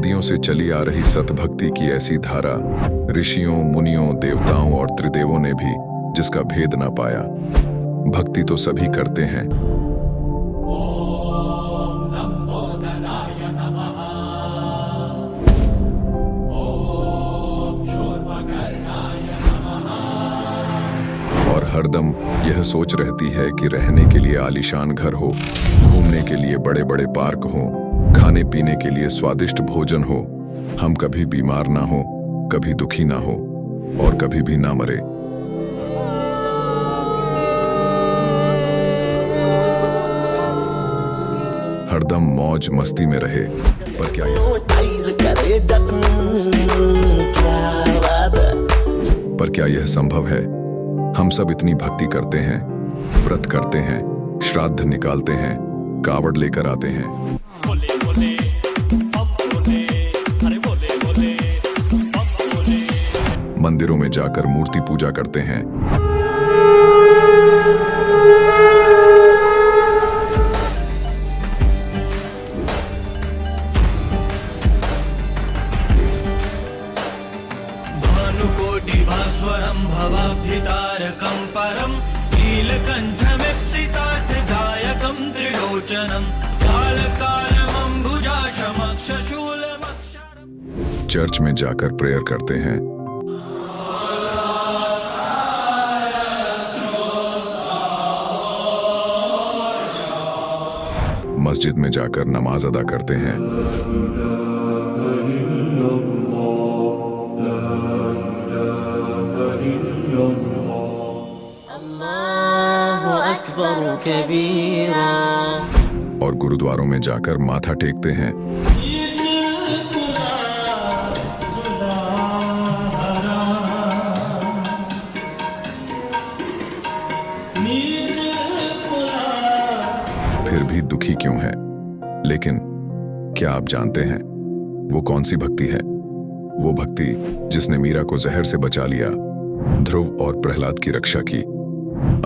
सदियों से चली आ रही सतभक्ति की ऐसी धारा, ऋषियों, मुनियों, देवताओं और त्रिदेवों ने भी जिसका भेद ना पाया। भक्ति तो सभी करते हैं, और हरदम यह सोच रहती है कि रहने के लिए आलीशान घर हो, घूमने के लिए बड़े बड़े पार्क हो, खाने पीने के लिए स्वादिष्ट भोजन हो, हम कभी बीमार ना हो, कभी दुखी ना हो और कभी भी ना मरे। हरदम मौज मस्ती में रहे। पर क्या यह संभव है? हम सब इतनी भक्ति करते हैं, व्रत करते हैं, श्राद्ध निकालते हैं, कावड़ लेकर आते हैं, बोले बोले, बोले, अरे बोले बोले, बोले। मंदिरों में जाकर मूर्ति पूजा करते हैं, भानुकोटिभास्वरं भवाब्धितारकं परं नीलकण्ठमीप्सितार्थदायकं त्रिलोचनं कालकालमम्बुजाशमक्षशूलमक्षरम्। चर्च में जाकर प्रेयर करते हैं, मस्जिद में जाकर नमाज अदा करते हैं, और गुरुद्वारों में जाकर माथा टेकते हैं, फिर भी दुखी क्यों है? लेकिन क्या आप जानते हैं वो कौन सी भक्ति है? वो भक्ति जिसने मीरा को जहर से बचा लिया, ध्रुव और प्रहलाद की रक्षा की,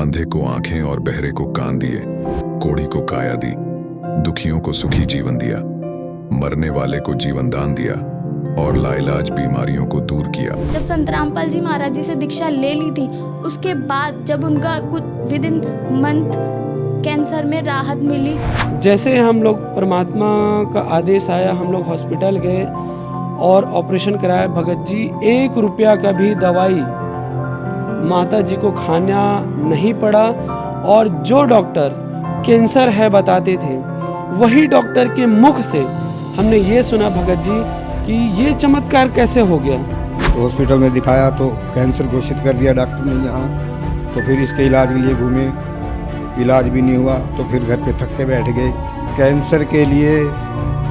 अंधे को आंखें और बहरे को कान दिए, कोढ़ी को काया दी, दुखियों को सुखी जीवन दिया, मरने वाले को जीवन दान दिया और लाइलाज बीमारियों को दूर किया। जब संत रामपाल जी महाराज जी से दीक्षा ले ली थी, उसके बाद जब उनका कुछ विद इन मंथ कैंसर में राहत मिली। जैसे हम लोग परमात्मा का आदेश आया, हम लोग हॉस्पिटल गए और ऑपरेशन कराया। भगत जी 1 रुपया का भी दवाई माता जी को खाना नहीं पड़ा, और जो डॉक्टर कैंसर है बताते थे, वही डॉक्टर के मुख से हमने ये सुना भगत जी कि ये चमत्कार कैसे हो गया। तो हॉस्पिटल में दिखाया तो कैंसर घोषित कर दिया डॉक्टर ने यहाँ। तो फिर इसके इलाज के लिए घूमे, इलाज भी नहीं हुआ, तो फिर घर पे थक के बैठ गए। कैंसर के लिए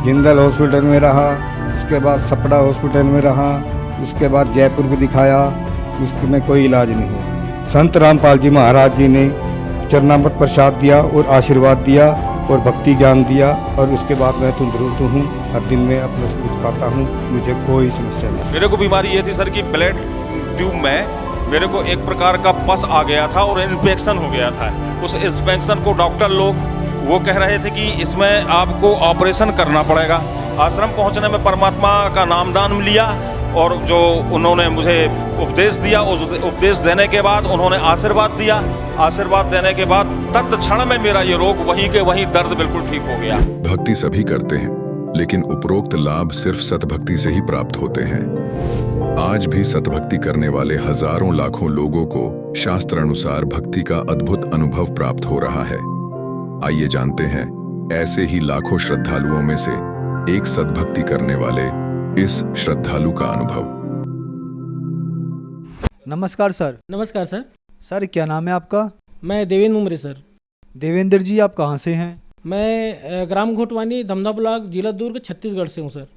जिंदल हॉस्पिटल में रहा, उसके बाद सपड़ा हॉस्पिटल में रहा, उसके बाद जयपुर को दिखाया, उसमें कोई इलाज नहीं हुआ। संत रामपाल जी महाराज जी ने चरणामृत प्रसाद दिया और आशीर्वाद दिया और भक्ति ज्ञान दिया, और उसके बाद मैं तंदुरुस्त हूँ। हर दिन में अपना सब कुछ खाता हूँ, मुझे कोई समस्या नहीं। मेरे को बीमारी ये थी सर कि ब्लड ट्यूब में मेरे को एक प्रकार का पस आ गया था और इन्फेक्शन हो गया था। उस इन्फेक्शन को डॉक्टर लोग वो कह रहे थे कि इसमें आपको ऑपरेशन करना पड़ेगा। आश्रम पहुंचने में परमात्मा का नामदान लिया और जो उन्होंने मुझे उपदेश दिया, उस उपदेश देने के बाद उन्होंने आशीर्वाद दिया। आशीर्वाद देने के बाद तत्क्षण में मेरा ये रोग वहीं के वहीं दर्द बिल्कुल ठीक हो गया। भक्ति सभी करते हैं, लेकिन उपरोक्त लाभ सिर्फ सतभक्ति से ही प्राप्त होते हैं। आज भी सतभक्ति करने वाले हजारों लाखों लोगों को शास्त्र अनुसार भक्ति का अद्भुत अनुभव प्राप्त हो रहा है। आइए जानते हैं ऐसे ही लाखों श्रद्धालुओं में से एक सतभक्ति करने वाले इस श्रद्धालु का अनुभव। नमस्कार सर। नमस्कार सर। सर क्या नाम है आपका? मैं देवेंद्र मुमरे सर। देवेंद्र जी आप कहाँ से हैं? मैं ग्राम घोटवानी, धमधा ब्लॉक, जिला दुर्ग, छत्तीसगढ़ से हूँ सर।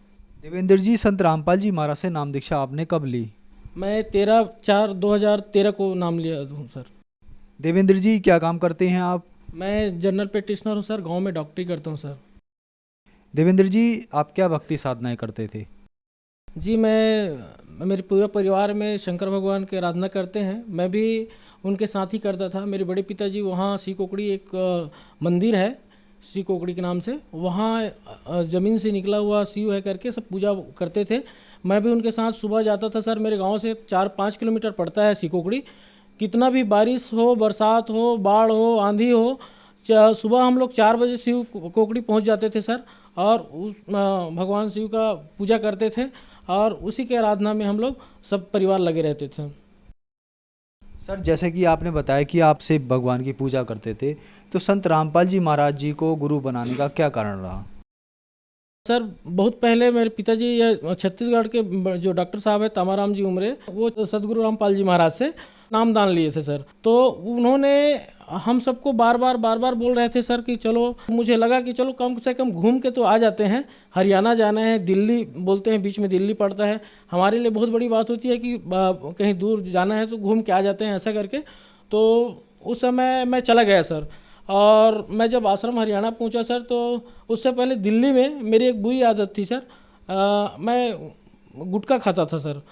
देवेंद्र जी, संत रामपाल जी महाराज से नाम दीक्षा आपने कब ली? मैं 13/4/2013 को नाम लिया हूँ सर। देवेंद्र जी क्या काम करते हैं आप? मैं जनरल प्रैक्टिशनर हूँ सर, गांव में डॉक्टरी करता हूँ सर। देवेंद्र जी आप क्या भक्ति साधनाएं करते थे? जी मेरे पूरा परिवार में शंकर भगवान की आराधना करते हैं। मैं भी उनके साथ ही करता था। मेरे बड़े पिताजी वहाँ सीकोकड़ी एक मंदिर है, सी कोकड़ी के नाम से, वहाँ ज़मीन से निकला हुआ शिव है करके सब पूजा करते थे। मैं भी उनके साथ सुबह जाता था सर। मेरे गांव से 4-5 किलोमीटर पड़ता है सी कोकड़ी। कितना भी बारिश हो, बरसात हो, बाढ़ हो, आंधी हो, सुबह हम लोग 4 बजे शिव कोकड़ी पहुंच जाते थे सर, और उस भगवान शिव का पूजा करते थे, और उसी के आराधना में हम लोग सब परिवार लगे रहते थे। सर जैसे कि आपने बताया कि आप सिर्फ भगवान की पूजा करते थे, तो संत रामपाल जी महाराज जी को गुरु बनाने का क्या कारण रहा? सर बहुत पहले मेरे पिताजी या छत्तीसगढ़ के जो डॉक्टर साहब है तामाराम जी उमरे, वो सदगुरु रामपाल जी महाराज से नामदान लिए थे सर। तो उन्होंने हम सबको बार बार बोल रहे थे सर कि चलो, मुझे लगा कि चलो कम से कम घूम के तो आ जाते हैं। हरियाणा जाना है, दिल्ली बोलते हैं, बीच में दिल्ली पड़ता है, हमारे लिए बहुत बड़ी बात होती है कि कहीं दूर जाना है तो घूम के आ जाते हैं, ऐसा करके। तो उस समय मैं चला गया सर, और मैं जब आश्रम हरियाणा पहुंचा सर, तो उससे पहले दिल्ली में मेरी एक बुरी आदत थी सर। मैं गुटखा खाता था सर।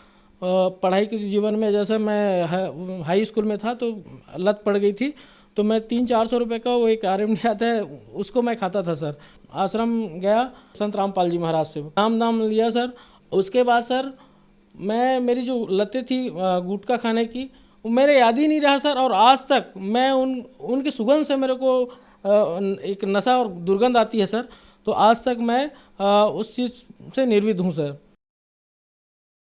पढ़ाई के जीवन में जैसे मैं हाई स्कूल में था तो लत पड़ गई थी, तो मैं 300-400 रुपये का वो एक RMD आता है, उसको मैं खाता था सर। आश्रम गया, संत रामपाल जी महाराज से नाम लिया सर। उसके बाद सर मेरी जो लतें थी गुटखा खाने की, वो मेरे याद ही नहीं रहा सर। और आज तक मैं उनकी सुगंध से मेरे को एक नशा और दुर्गंध आती है सर। तो आज तक मैं उस चीज़ से निर्विध हूँ सर।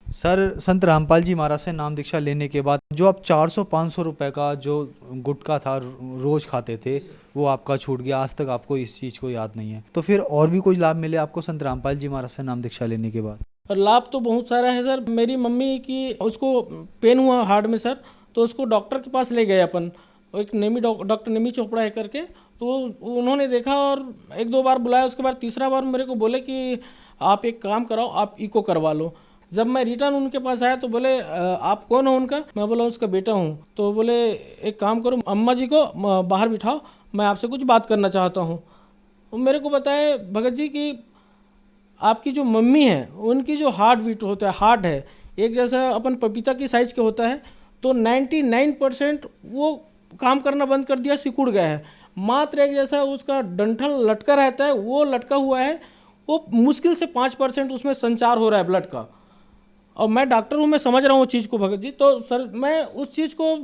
सर संत रामपाल जी महाराज से नाम दीक्षा लेने के बाद जो आप 400-500 रुपए का जो गुटखा था रोज खाते थे, वो आपका छूट गया, आज तक आपको इस चीज़ को याद नहीं है। तो फिर और भी कोई लाभ मिले आपको संत रामपाल जी महाराज से नाम दीक्षा लेने के बाद? और लाभ तो बहुत सारा है सर। मेरी मम्मी की उसको पेन हुआ हार्ट में सर, तो उसको डॉक्टर के पास ले गए अपन, एक डॉक्टर नेमी चोपड़ा है करके। तो उन्होंने देखा और 1-2 बार बुलाया। उसके बाद तीसरा बार मेरे को बोले कि आप एक काम कराओ, आप इको करवा लो। जब मैं रिटर्न उनके पास आया तो बोले आप कौन हो उनका? मैं बोला उसका बेटा हूँ। तो बोले एक काम करो, अम्मा जी को बाहर बिठाओ, मैं आपसे कुछ बात करना चाहता हूँ। मेरे को बताया भगत जी कि आपकी जो मम्मी है उनकी जो हार्ट बीट होता है, हार्ट है एक जैसा अपन पपीता की साइज के होता है, तो 99% वो काम करना बंद कर दिया, सिकुड़ गया है। मात्र एक जैसा उसका डंठल लटका रहता है, वो लटका हुआ है, वो मुश्किल से 5% उसमें संचार हो रहा है ब्लड का। और मैं डॉक्टर हूँ, मैं समझ रहा हूँ उस चीज़ को भगत जी। तो सर मैं उस चीज़ को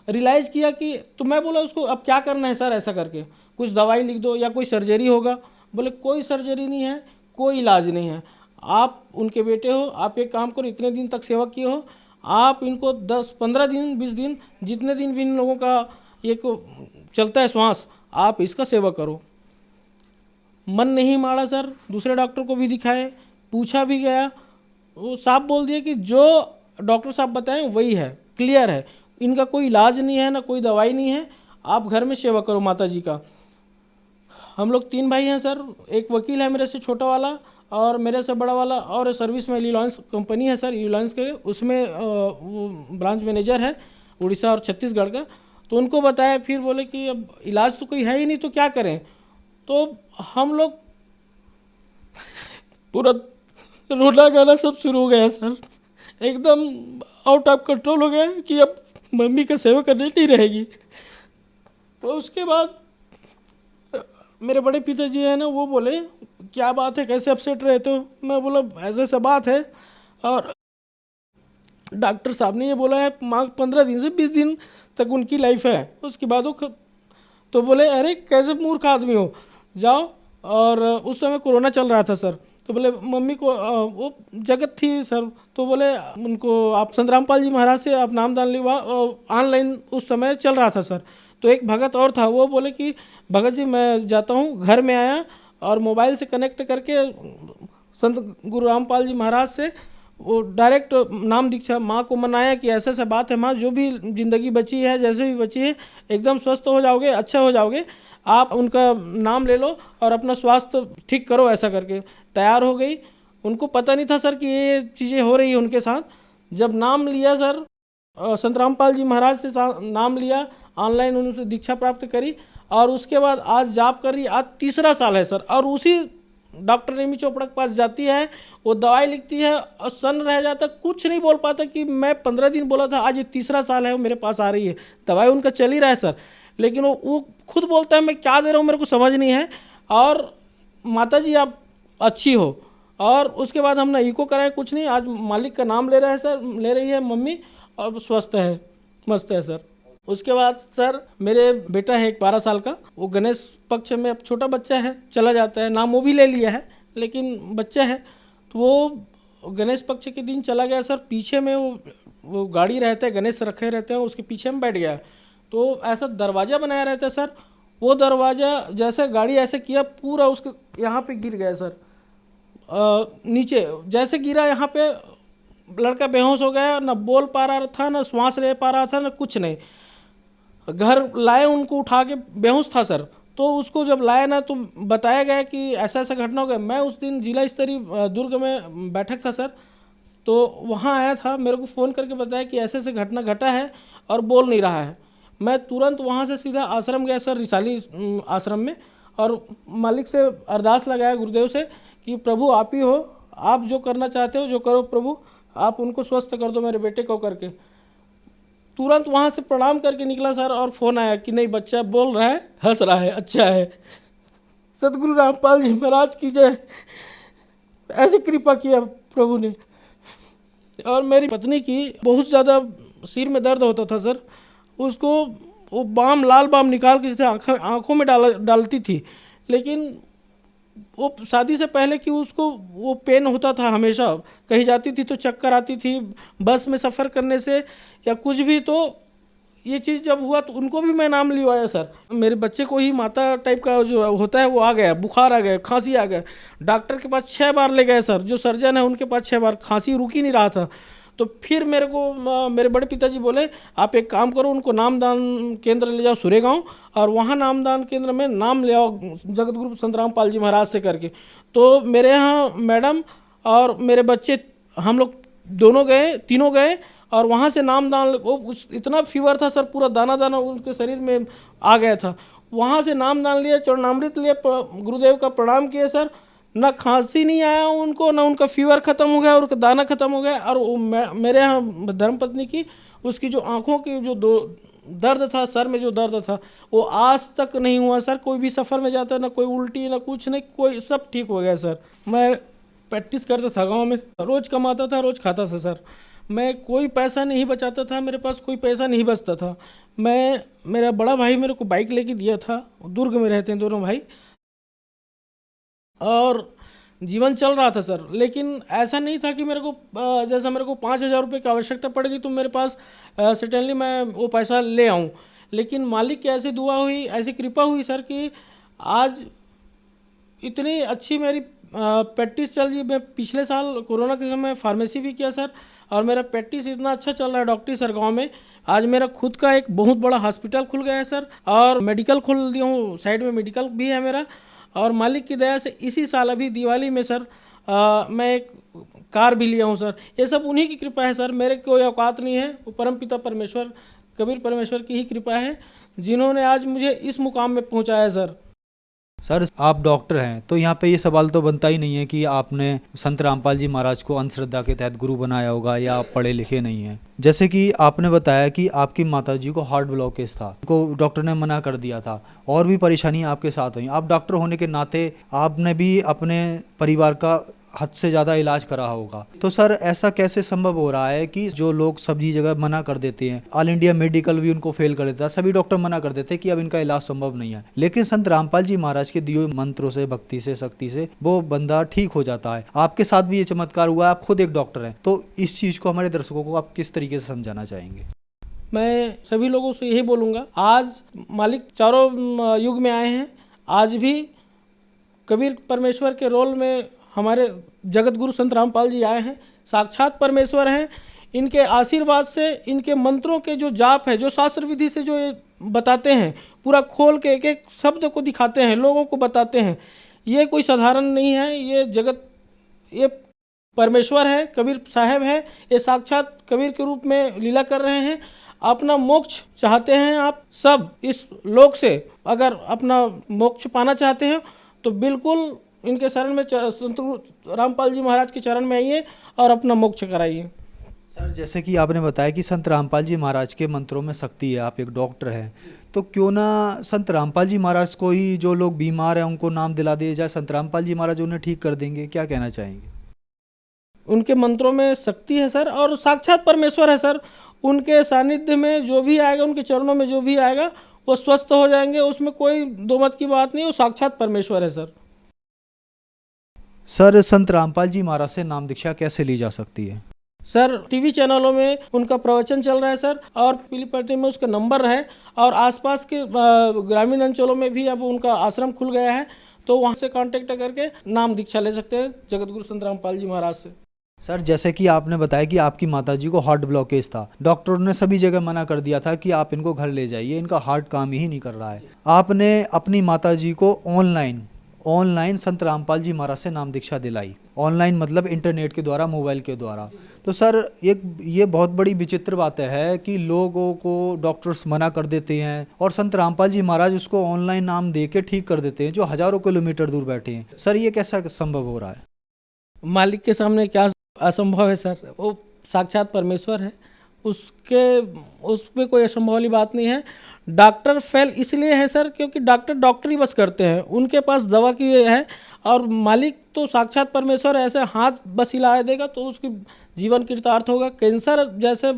रियलाइज़ किया कि, तो मैं बोला उसको अब क्या करना है सर, ऐसा करके कुछ दवाई लिख दो या कोई सर्जरी होगा। बोले कोई सर्जरी नहीं है, कोई इलाज नहीं है, आप उनके बेटे हो, आप एक काम करो, इतने दिन तक सेवा किए हो, आप इनको 10-15 दिन 20 दिन जितने दिन भी इन लोगों का ये चलता है श्वास, आप इसका सेवा करो। मन नहीं मारा सर, दूसरे डॉक्टर को भी दिखाए, पूछा भी गया, वो साफ बोल दिया कि जो डॉक्टर साहब बताएं वही है, क्लियर है, इनका कोई इलाज नहीं है, ना कोई दवाई नहीं है, आप घर में सेवा करो माता जी का। हम लोग 3 भाई हैं सर, एक वकील है मेरे से छोटा वाला और मेरे से बड़ा वाला, और सर्विस में रिलायंस कंपनी है सर, रिलायंस के, उसमें वो ब्रांच मैनेजर है उड़ीसा और छत्तीसगढ़ का। तो उनको बताया, फिर बोले कि अब इलाज तो कोई है ही नहीं तो क्या करें। तो हम लोग पूरा रोना गाना सब शुरू हो गया सर, एकदम आउट ऑफ कंट्रोल हो गया कि अब मम्मी का सेवा करने नहीं रहेगी। तो उसके बाद मेरे बड़े पिताजी है ना, वो बोले क्या बात है, कैसे अपसेट रहते हो? मैं बोला ऐसे ऐसा बात है, और डॉक्टर साहब ने ये बोला है 15 दिन से 20 दिन तक उनकी लाइफ है, उसके बाद वो तो बोले अरे कैसे मूर्ख आदमी हो, जाओ। और उस समय कोरोना चल रहा था सर, तो बोले मम्मी को वो जगत थी सर, तो बोले उनको आप संत रामपाल जी महाराज से आप नामदान लिवा, ऑनलाइन उस समय चल रहा था सर। तो एक भगत और था, वो बोले कि भगत जी मैं जाता हूँ, घर में आया और मोबाइल से कनेक्ट करके संत गुरु रामपाल जी महाराज से वो डायरेक्ट नाम दीक्षा माँ को मनाया कि ऐसा ऐसा बात है माँ, जो भी ज़िंदगी बची है, जैसे भी बची है, एकदम स्वस्थ हो जाओगे, अच्छा हो जाओगे, आप उनका नाम ले लो और अपना स्वास्थ्य ठीक करो, ऐसा करके तैयार हो गई। उनको पता नहीं था सर कि ये चीज़ें हो रही है उनके साथ। जब नाम लिया सर, संत रामपाल जी महाराज से नाम लिया, ऑनलाइन उनसे दीक्षा प्राप्त करी, और उसके बाद आज जाप कर रही, आज 3रा साल है सर। और उसी डॉक्टर नेमी चोपड़ा के पास जाती है, वो दवाई लिखती है और सन रह जाता, कुछ नहीं बोल पाता कि मैं 15 दिन बोला था, आज ये 3रा साल है वो मेरे पास आ रही है, दवाई उनका चल ही रहा है सर। लेकिन वो खुद बोलता है मैं क्या दे रहा हूँ मेरे को समझ नहीं है, और माता जी आप अच्छी हो। और उसके बाद हमने इको कराया, कुछ नहीं, आज मालिक का नाम ले रहा है सर, ले रही है मम्मी, और स्वस्थ है, मस्त है सर। उसके बाद सर मेरे बेटा है एक 12 साल का, वो गणेश पक्ष में, अब छोटा बच्चा है, चला जाता है, नाम वो भी ले लिया है लेकिन बच्चा है, तो वो गणेश पक्ष के दिन चला गया सर। पीछे में वो गाड़ी रहता है, गणेश रखे रहते हैं, उसके पीछे में बैठ गया, तो ऐसा दरवाज़ा बनाया रहता है सर, वो दरवाज़ा जैसे गाड़ी ऐसे किया पूरा उसके यहाँ पे गिर गया सर। नीचे जैसे गिरा, यहाँ पे लड़का बेहोश हो गया, ना बोल पा रहा था, ना श्वास ले पा रहा था, ना कुछ नहीं। घर लाए, उनको उठा के, बेहोश था सर, तो उसको जब लाया ना तो बताया गया कि ऐसा ऐसा घटना हो गया। मैं उस दिन जिला स्तरीय दुर्ग में बैठक था सर, तो वहाँ आया था, मेरे को फ़ोन करके बताया कि ऐसे ऐसे घटना घटा है और बोल नहीं रहा है। मैं तुरंत वहाँ से सीधा आश्रम गया सर, रिसाली आश्रम में, और मालिक से अरदास लगाया, गुरुदेव से, कि प्रभु आप ही हो, आप जो करना चाहते हो जो करो प्रभु, आप उनको स्वस्थ कर दो मेरे बेटे को करके। तुरंत वहाँ से प्रणाम करके निकला सर, और फ़ोन आया कि नहीं बच्चा बोल रहा है, हंस रहा है, अच्छा है। सतगुरु रामपाल जी महाराज की जय। ऐसी कृपा किया प्रभु ने। और मेरी पत्नी की बहुत ज़्यादा सिर में दर्द होता था सर, उसको वो बाम, लाल बाम निकाल के जैसे आँखों में डालती थी, लेकिन वो शादी से पहले कि उसको वो पेन होता था हमेशा, कहीं जाती थी तो चक्कर आती थी, बस में सफ़र करने से या कुछ भी, तो ये चीज़ जब हुआ तो उनको भी मैं नाम लिवाया सर। मेरे बच्चे को ही माता टाइप का जो होता है वो आ गया, बुखार आ गया, खांसी आ गया, डॉक्टर के पास 6 बार ले गए सर, जो सर्जन है उनके पास 6 बार, खांसी रुक ही नहीं रहा था। तो फिर मेरे को मेरे बड़े पिताजी बोले आप एक काम करो, उनको नामदान केंद्र ले जाओ सुरेगांव, और वहाँ नामदान केंद्र में नाम ले आओ जगत गुरु संत रामपाल जी महाराज से करके। तो मेरे यहाँ मैडम और मेरे बच्चे, हम लोग दोनों गए, तीनों गए, और वहाँ से नामदान, वो इतना फीवर था सर, पूरा दाना दाना उनके शरीर में आ गया था। वहाँ से नामदान लिया, चरणामृत लिया, गुरुदेव का प्रणाम किए सर, ना खांसी नहीं आया उनको, ना उनका फीवर ख़त्म हो गया, उनका दाना ख़त्म हो गया। और मेरे यहाँ धर्मपत्नी की, उसकी जो आँखों की जो दर्द था, सर में जो दर्द था, वो आज तक नहीं हुआ सर। कोई भी सफ़र में जाता, ना कोई उल्टी, ना कुछ नहीं, कोई, सब ठीक हो गया सर। मैं प्रैक्टिस करता था गाँव में, रोज़ कमाता था, रोज़ खाता था सर। मैं कोई पैसा नहीं बचाता था, मेरे पास कोई पैसा नहीं बचता था। मेरा बड़ा भाई मेरे को बाइक लेके दिया था, दुर्ग में रहते हैं दोनों भाई, और जीवन चल रहा था सर। लेकिन ऐसा नहीं था कि मेरे को जैसा मेरे को 5,000 रुपये की आवश्यकता पड़ेगी तो मेरे पास सडनली मैं वो पैसा ले आऊँ। लेकिन मालिक की ऐसी दुआ हुई, ऐसी कृपा हुई सर कि आज इतनी अच्छी मेरी प्रैक्टिस चल रही। मैं पिछले साल कोरोना के समय फार्मेसी भी किया सर, और मेरा प्रैक्टिस इतना अच्छा चल रहा है डॉक्टरी सर गाँव में। आज मेरा खुद का एक बहुत बड़ा हॉस्पिटल खुल गया है सर, और मेडिकल खोल दिया हूँ, साइड में मेडिकल भी है मेरा। और मालिक की दया से इसी साल अभी दिवाली में सर मैं एक कार भी लिया हूँ सर। ये सब उन्हीं की कृपा है सर, मेरे कोई औकात नहीं है, वो परमपिता परमेश्वर, कबीर परमेश्वर की ही कृपा है, जिन्होंने आज मुझे इस मुकाम में पहुँचाया सर। सर आप डॉक्टर हैं, तो यहाँ पे ये सवाल तो बनता ही नहीं है कि आपने संत रामपाल जी महाराज को अंधश्रद्धा के तहत गुरु बनाया होगा या आप पढ़े लिखे नहीं हैं। जैसे कि आपने बताया कि आपकी माताजी को हार्ट ब्लॉकेज था, को डॉक्टर ने मना कर दिया था, और भी परेशानियाँ आपके साथ हुई। आप डॉक्टर होने के नाते आपने भी अपने परिवार का हद से ज़्यादा इलाज करा होगा, तो सर ऐसा कैसे संभव हो रहा है कि जो लोग सभी जगह मना कर देते हैं, ऑल इंडिया मेडिकल भी उनको फेल कर देता है, सभी डॉक्टर मना कर देते हैं कि अब इनका इलाज संभव नहीं है, लेकिन संत रामपाल जी महाराज के दिए मंत्रों से, भक्ति से, शक्ति से वो बंदा ठीक हो जाता है। आपके साथ भी ये चमत्कार हुआ, आप खुद एक डॉक्टर हैं, तो इस चीज़ को हमारे दर्शकों को आप किस तरीके से समझाना चाहेंगे? मैं सभी लोगों से यही बोलूँगा, आज मालिक चारों युग में आए हैं, आज भी कबीर परमेश्वर के रोल में हमारे जगत गुरु संत रामपाल जी आए हैं, साक्षात परमेश्वर हैं। इनके आशीर्वाद से, इनके मंत्रों के जो जाप है, जो शास्त्र विधि से जो ये बताते हैं, पूरा खोल के एक एक शब्द को दिखाते हैं, लोगों को बताते हैं, ये कोई साधारण नहीं है, ये जगत, ये परमेश्वर है, कबीर साहब है, ये साक्षात कबीर के रूप में लीला कर रहे हैं। अपना मोक्ष चाहते हैं आप सब इस लोक से, अगर अपना मोक्ष पाना चाहते हैं तो बिल्कुल इनके शरण में, संत रामपाल जी महाराज के चरण में आइए और अपना मोक्ष कराइए। सर जैसे कि आपने बताया कि संत रामपाल जी महाराज के मंत्रों में शक्ति है, आप एक डॉक्टर हैं, तो क्यों ना संत रामपाल जी महाराज को ही जो लोग बीमार हैं उनको नाम दिला दिया जाए, संत रामपाल जी महाराज उन्हें ठीक कर देंगे, क्या कहना चाहेंगे? उनके मंत्रों में शक्ति है सर, और साक्षात परमेश्वर है सर। उनके सानिध्य में जो भी आएगा, उनके चरणों में जो भी आएगा वो स्वस्थ हो जाएंगे, उसमें कोई दो मत की बात नहीं, वो साक्षात परमेश्वर है सर। सर संत रामपाल जी महाराज से नाम दीक्षा कैसे ली जा सकती है? सर टीवी चैनलों में उनका प्रवचन चल रहा है सर, और पीली पट्टी में उसका नंबर है, और आसपास के ग्रामीण अंचलों में भी अब उनका आश्रम खुल गया है, तो वहाँ से कांटेक्ट करके नाम दीक्षा ले सकते हैं जगत गुरु संत रामपाल जी महाराज से। सर जैसे कि आपने बताया कि आपकी माताजी को हार्ट ब्लॉकेज था, डॉक्टरों ने सभी जगह मना कर दिया था कि आप इनको घर ले जाइए, इनका हार्ट काम ही नहीं कर रहा है। आपने अपनी माताजी को ऑनलाइन संत रामपाल जी महाराज से नाम दीक्षा दिलाई, ऑनलाइन मतलब इंटरनेट के द्वारा, मोबाइल के द्वारा। तो सर ये बहुत बड़ी विचित्र बात है कि लोगों को डॉक्टर्स मना कर देते हैं और संत रामपाल जी महाराज उसको ऑनलाइन नाम दे के ठीक कर देते हैं, जो हजारों किलोमीटर दूर बैठे हैं। सर ये कैसा संभव हो रहा है? मालिक के सामने क्या असंभव है सर, वो साक्षात परमेश्वर है, उसमें कोई असंभव वाली बात नहीं है। डॉक्टर फेल इसलिए है सर क्योंकि डॉक्टरी बस करते हैं, उनके पास दवा की है, और मालिक तो साक्षात परमेश्वर है, ऐसे हाथ बस हिला देगा तो उसकी जीवन कृतार्थ होगा। कैंसर जैसे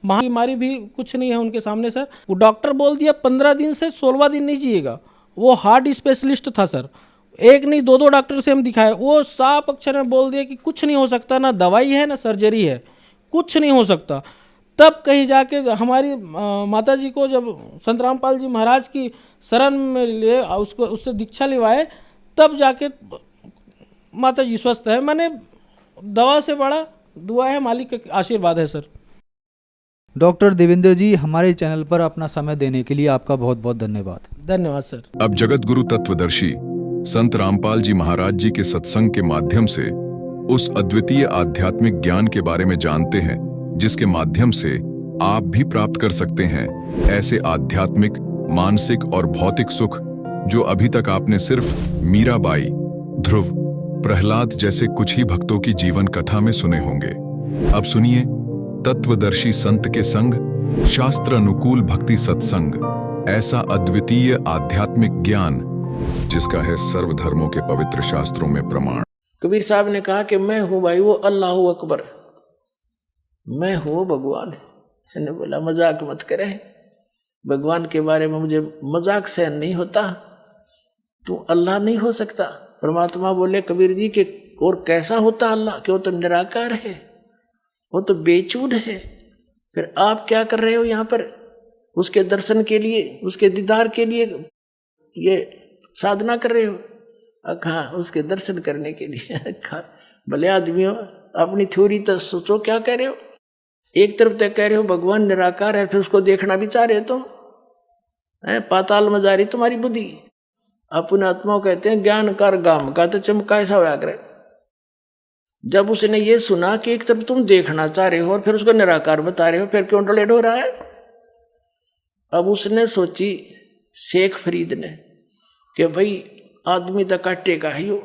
महामारी भी कुछ नहीं है उनके सामने सर। वो डॉक्टर बोल दिया 15 दिन से 16वां दिन नहीं जिएगा, वो हार्ट स्पेशलिस्ट था सर, एक नहीं दो दो डॉक्टर से हम दिखाए, वो साफ अक्षर में बोल दिया कि कुछ नहीं हो सकता, ना दवाई है ना सर्जरी है, कुछ नहीं हो सकता। तब कहीं जाके हमारी माता जी को जब संत रामपाल जी महाराज की शरण में लिए, उससे दीक्षा लिवाए, तब जाके माता जी स्वस्थ है। मैंने दवा से बड़ा दुआ है, मालिक का आशीर्वाद है सर। डॉक्टर देवेंद्र जी, हमारे चैनल पर अपना समय देने के लिए आपका बहुत बहुत धन्यवाद। धन्यवाद सर। अब जगत गुरु तत्वदर्शी संत रामपाल जी महाराज जी के सत्संग के माध्यम से उस अद्वितीय आध्यात्मिक ज्ञान के बारे में जानते हैं जिसके माध्यम से आप भी प्राप्त कर सकते हैं ऐसे आध्यात्मिक, मानसिक और भौतिक सुख जो अभी तक आपने सिर्फ मीराबाई, ध्रुव, प्रहलाद जैसे कुछ ही भक्तों की जीवन कथा में सुने होंगे। अब सुनिए तत्वदर्शी संत के संग शास्त्र अनुकूल भक्ति सत्संग, ऐसा अद्वितीय आध्यात्मिक ज्ञान जिसका है सर्वधर्मों के पवित्र शास्त्रों में प्रमाण। कबीर साहब ने कहा कि मैं हूं भाई वो अल्लाह अकबर, मैं हूं भगवान। मैंने बोला मजाक मत करे, भगवान के बारे में मुझे मजाक सहन नहीं होता, तू अल्लाह नहीं हो सकता। परमात्मा बोले कबीर जी के और कैसा होता अल्लाह, कि वो तो निराकार है, वो तो बेचून है, फिर आप क्या कर रहे हो यहाँ पर उसके दर्शन के लिए, उसके दीदार के लिए ये साधना कर रहे हो? हाँ, उसके दर्शन करने के लिए। भले आदमियों, अपनी थ्योरी तो सोचो क्या कह रहे हो। एक तरफ तक कह रहे हो भगवान निराकार है, फिर उसको देखना भी चाह रहे हो तुम, पाताल में जा रही तुम्हारी बुद्धि। अपने आत्मा कहते हैं ज्ञान कर गाम का तो चमका ऐसा व्याग्र। जब उसने ये सुना कि एक तरफ तुम देखना चाह रहे हो और फिर उसको निराकार बता रहे हो, फिर क्यों डलेट हो रहा है? अब उसने सोची शेख फरीद ने कि भाई आदमी तो काटेगा ही हो,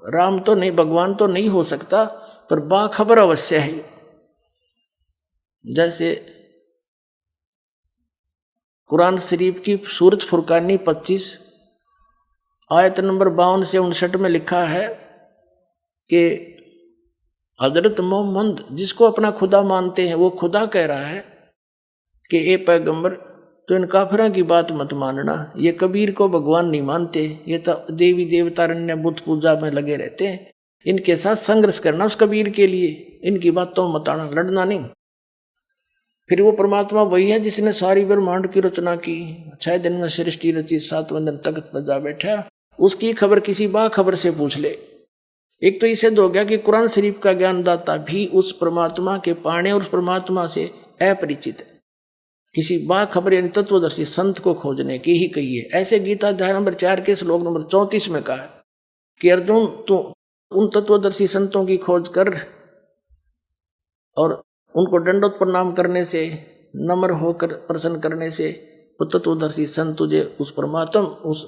राम तो नहीं, भगवान तो नहीं हो सकता, पर बाखबर अवश्य है। जैसे कुरान शरीफ की सूरत फुरकानी 25 आयत नंबर 52 से 59 में लिखा है कि हजरत मोहम्मद जिसको अपना खुदा मानते हैं वो खुदा कह रहा है कि ए पैगंबर तो इन काफिरों की बात मत मानना, ये कबीर को भगवान नहीं मानते, ये तो देवी देवतारण्य बुत पूजा में लगे रहते हैं, इनके साथ संघर्ष करना उस कबीर के लिए, इनकी बातों मत आना, लड़ना नहीं। फिर वो परमात्मा वही है जिसने सारी ब्रह्मांड की रचना की, 6 दिन में सृष्टि रची, 7वें दिन तख्त पर जा बैठा, उसकी खबर किसी बाखबर से पूछ ले। एक तो इसे हो गया कि कुरान शरीफ का ज्ञानदाता भी उस परमात्मा के पाने और उस परमात्मा से अपरिचित है, किसी बाखबर यानी तत्वदर्शी संत को खोजने की ही कही है। ऐसे गीता अध्याय नंबर 4 के श्लोक नंबर 34 में कहा कि अर्जुन तू उन तत्वदर्शी संतों की खोज कर और उनको दंडोत प्रणाम करने से, नम्र होकर प्रसन्न करने से वो तत्वदर्शी संत तुझे उस परमात्मा, उस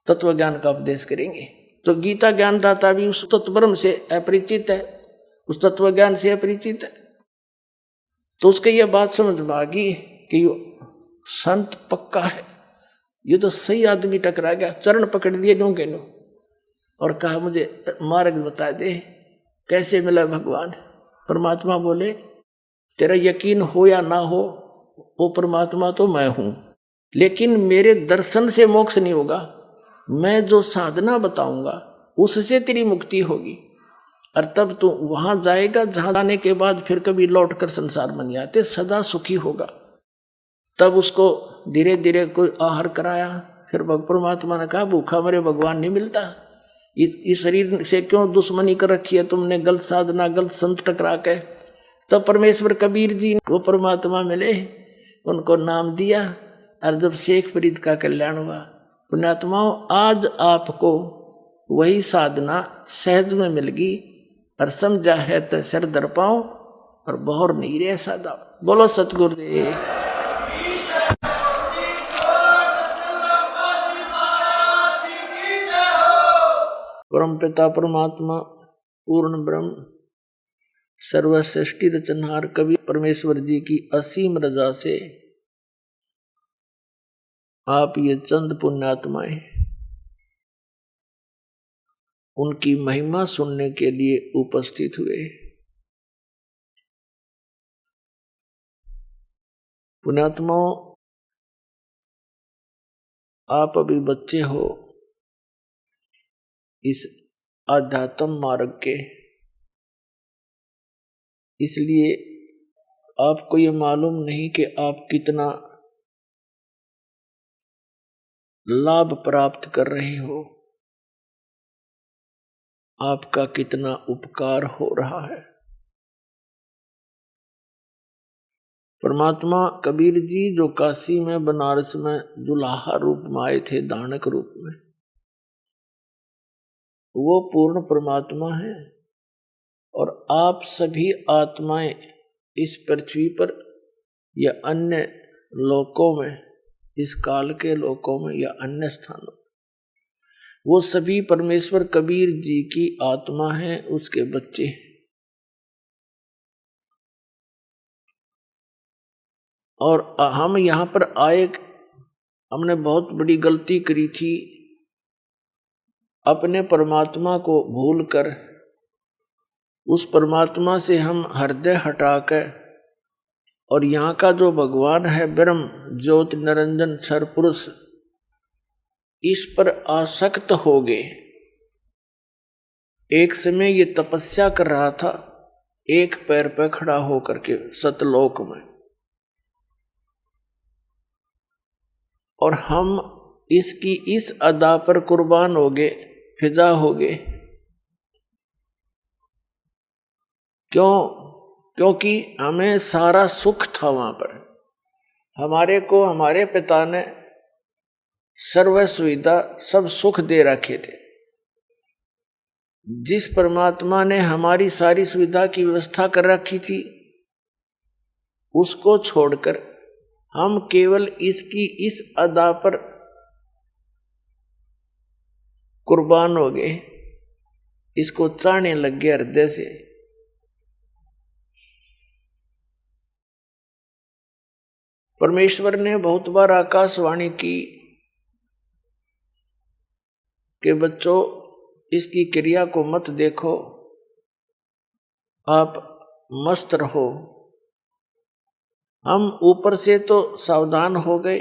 तत्व ज्ञान का उपदेश करेंगे। तो गीता ज्ञानदाता भी उस तत्व ब्रह्म से अपरिचित है, उस तत्व ज्ञान से अपरिचित है। तो उसके ये बात समझ में आ गई कि यो संत पक्का है, ये तो सही आदमी टकरा गया। चरण पकड़ दिए नो के नो और कहा मुझे मार्ग बता दे, कैसे मिला भगवान। परमात्मा बोले तेरा यकीन हो या ना हो, वो परमात्मा तो मैं हूं, लेकिन मेरे दर्शन से मोक्ष नहीं होगा। मैं जो साधना बताऊंगा उससे तेरी मुक्ति होगी, और तब तू वहां जाएगा जहां जाने के बाद फिर कभी लौट कर संसार में नहीं आते, सदा सुखी होगा। तब उसको धीरे धीरे कोई आहार कराया। फिर परमात्मा ने कहा भूखा मरे भगवान नहीं मिलता, इस शरीर से क्यों दुश्मनी कर रखी है तुमने, गलत साधना गलत संत टकरा के। तब परमेश्वर कबीर जी वो परमात्मा मिले, उनको नाम दिया, और जब शेख फरीद का कल्याण हुआ। पुण्यात्माओं, आज आपको वही साधना सहज में मिल गई, और समझा है तो सिर दर पाओ और बहुर नहीं रहे सादा। बोलो सतगुरुदेव। परम पिता परमात्मा पूर्ण ब्रह्म सर्वश्रेष्ठी रचनहार कवि परमेश्वर जी की असीम रजा से आप ये चंद पुण्यात्माएं उनकी महिमा सुनने के लिए उपस्थित हुए। पुण्यात्माओं, आप अभी बच्चे हो इस आध्यात्म मार्ग के, इसलिए आपको ये मालूम नहीं कि आप कितना लाभ प्राप्त कर रहे हो, आपका कितना उपकार हो रहा है। परमात्मा कबीर जी जो काशी में बनारस में दुल्हा रूप में आए थे, दानक रूप में, वो पूर्ण परमात्मा है। और आप सभी आत्माएं इस पृथ्वी पर या अन्य लोकों में, इस काल के लोकों में या अन्य स्थानों, वो सभी परमेश्वर कबीर जी की आत्मा है, उसके बच्चे। और हम यहाँ पर आए, हमने बहुत बड़ी गलती करी थी, अपने परमात्मा को भूलकर उस परमात्मा से हम हृदय हटाकर और यहाँ का जो भगवान है ब्रह्म ज्योति निरंजन सरपुरुष, इस पर आसक्त हो गए। एक समय ये तपस्या कर रहा था, एक पैर पर खड़ा होकर के सतलोक में, और हम इसकी इस अदा पर कुर्बान हो गए, फिजा हो गए। क्यों? क्योंकि हमें सारा सुख था वहां पर। हमारे को हमारे पिता ने सर्व सुविधा सब सुख दे रखे थे। जिस परमात्मा ने हमारी सारी सुविधा की व्यवस्था कर रखी थी, उसको छोड़कर हम केवल इसकी इस अदा पर कुर्बान हो गए, इसको चाहने लग गए हृदय से। परमेश्वर ने बहुत बार आकाशवाणी की कि बच्चों इसकी क्रिया को मत देखो, आप मस्त रहो। हम ऊपर से तो सावधान हो गए,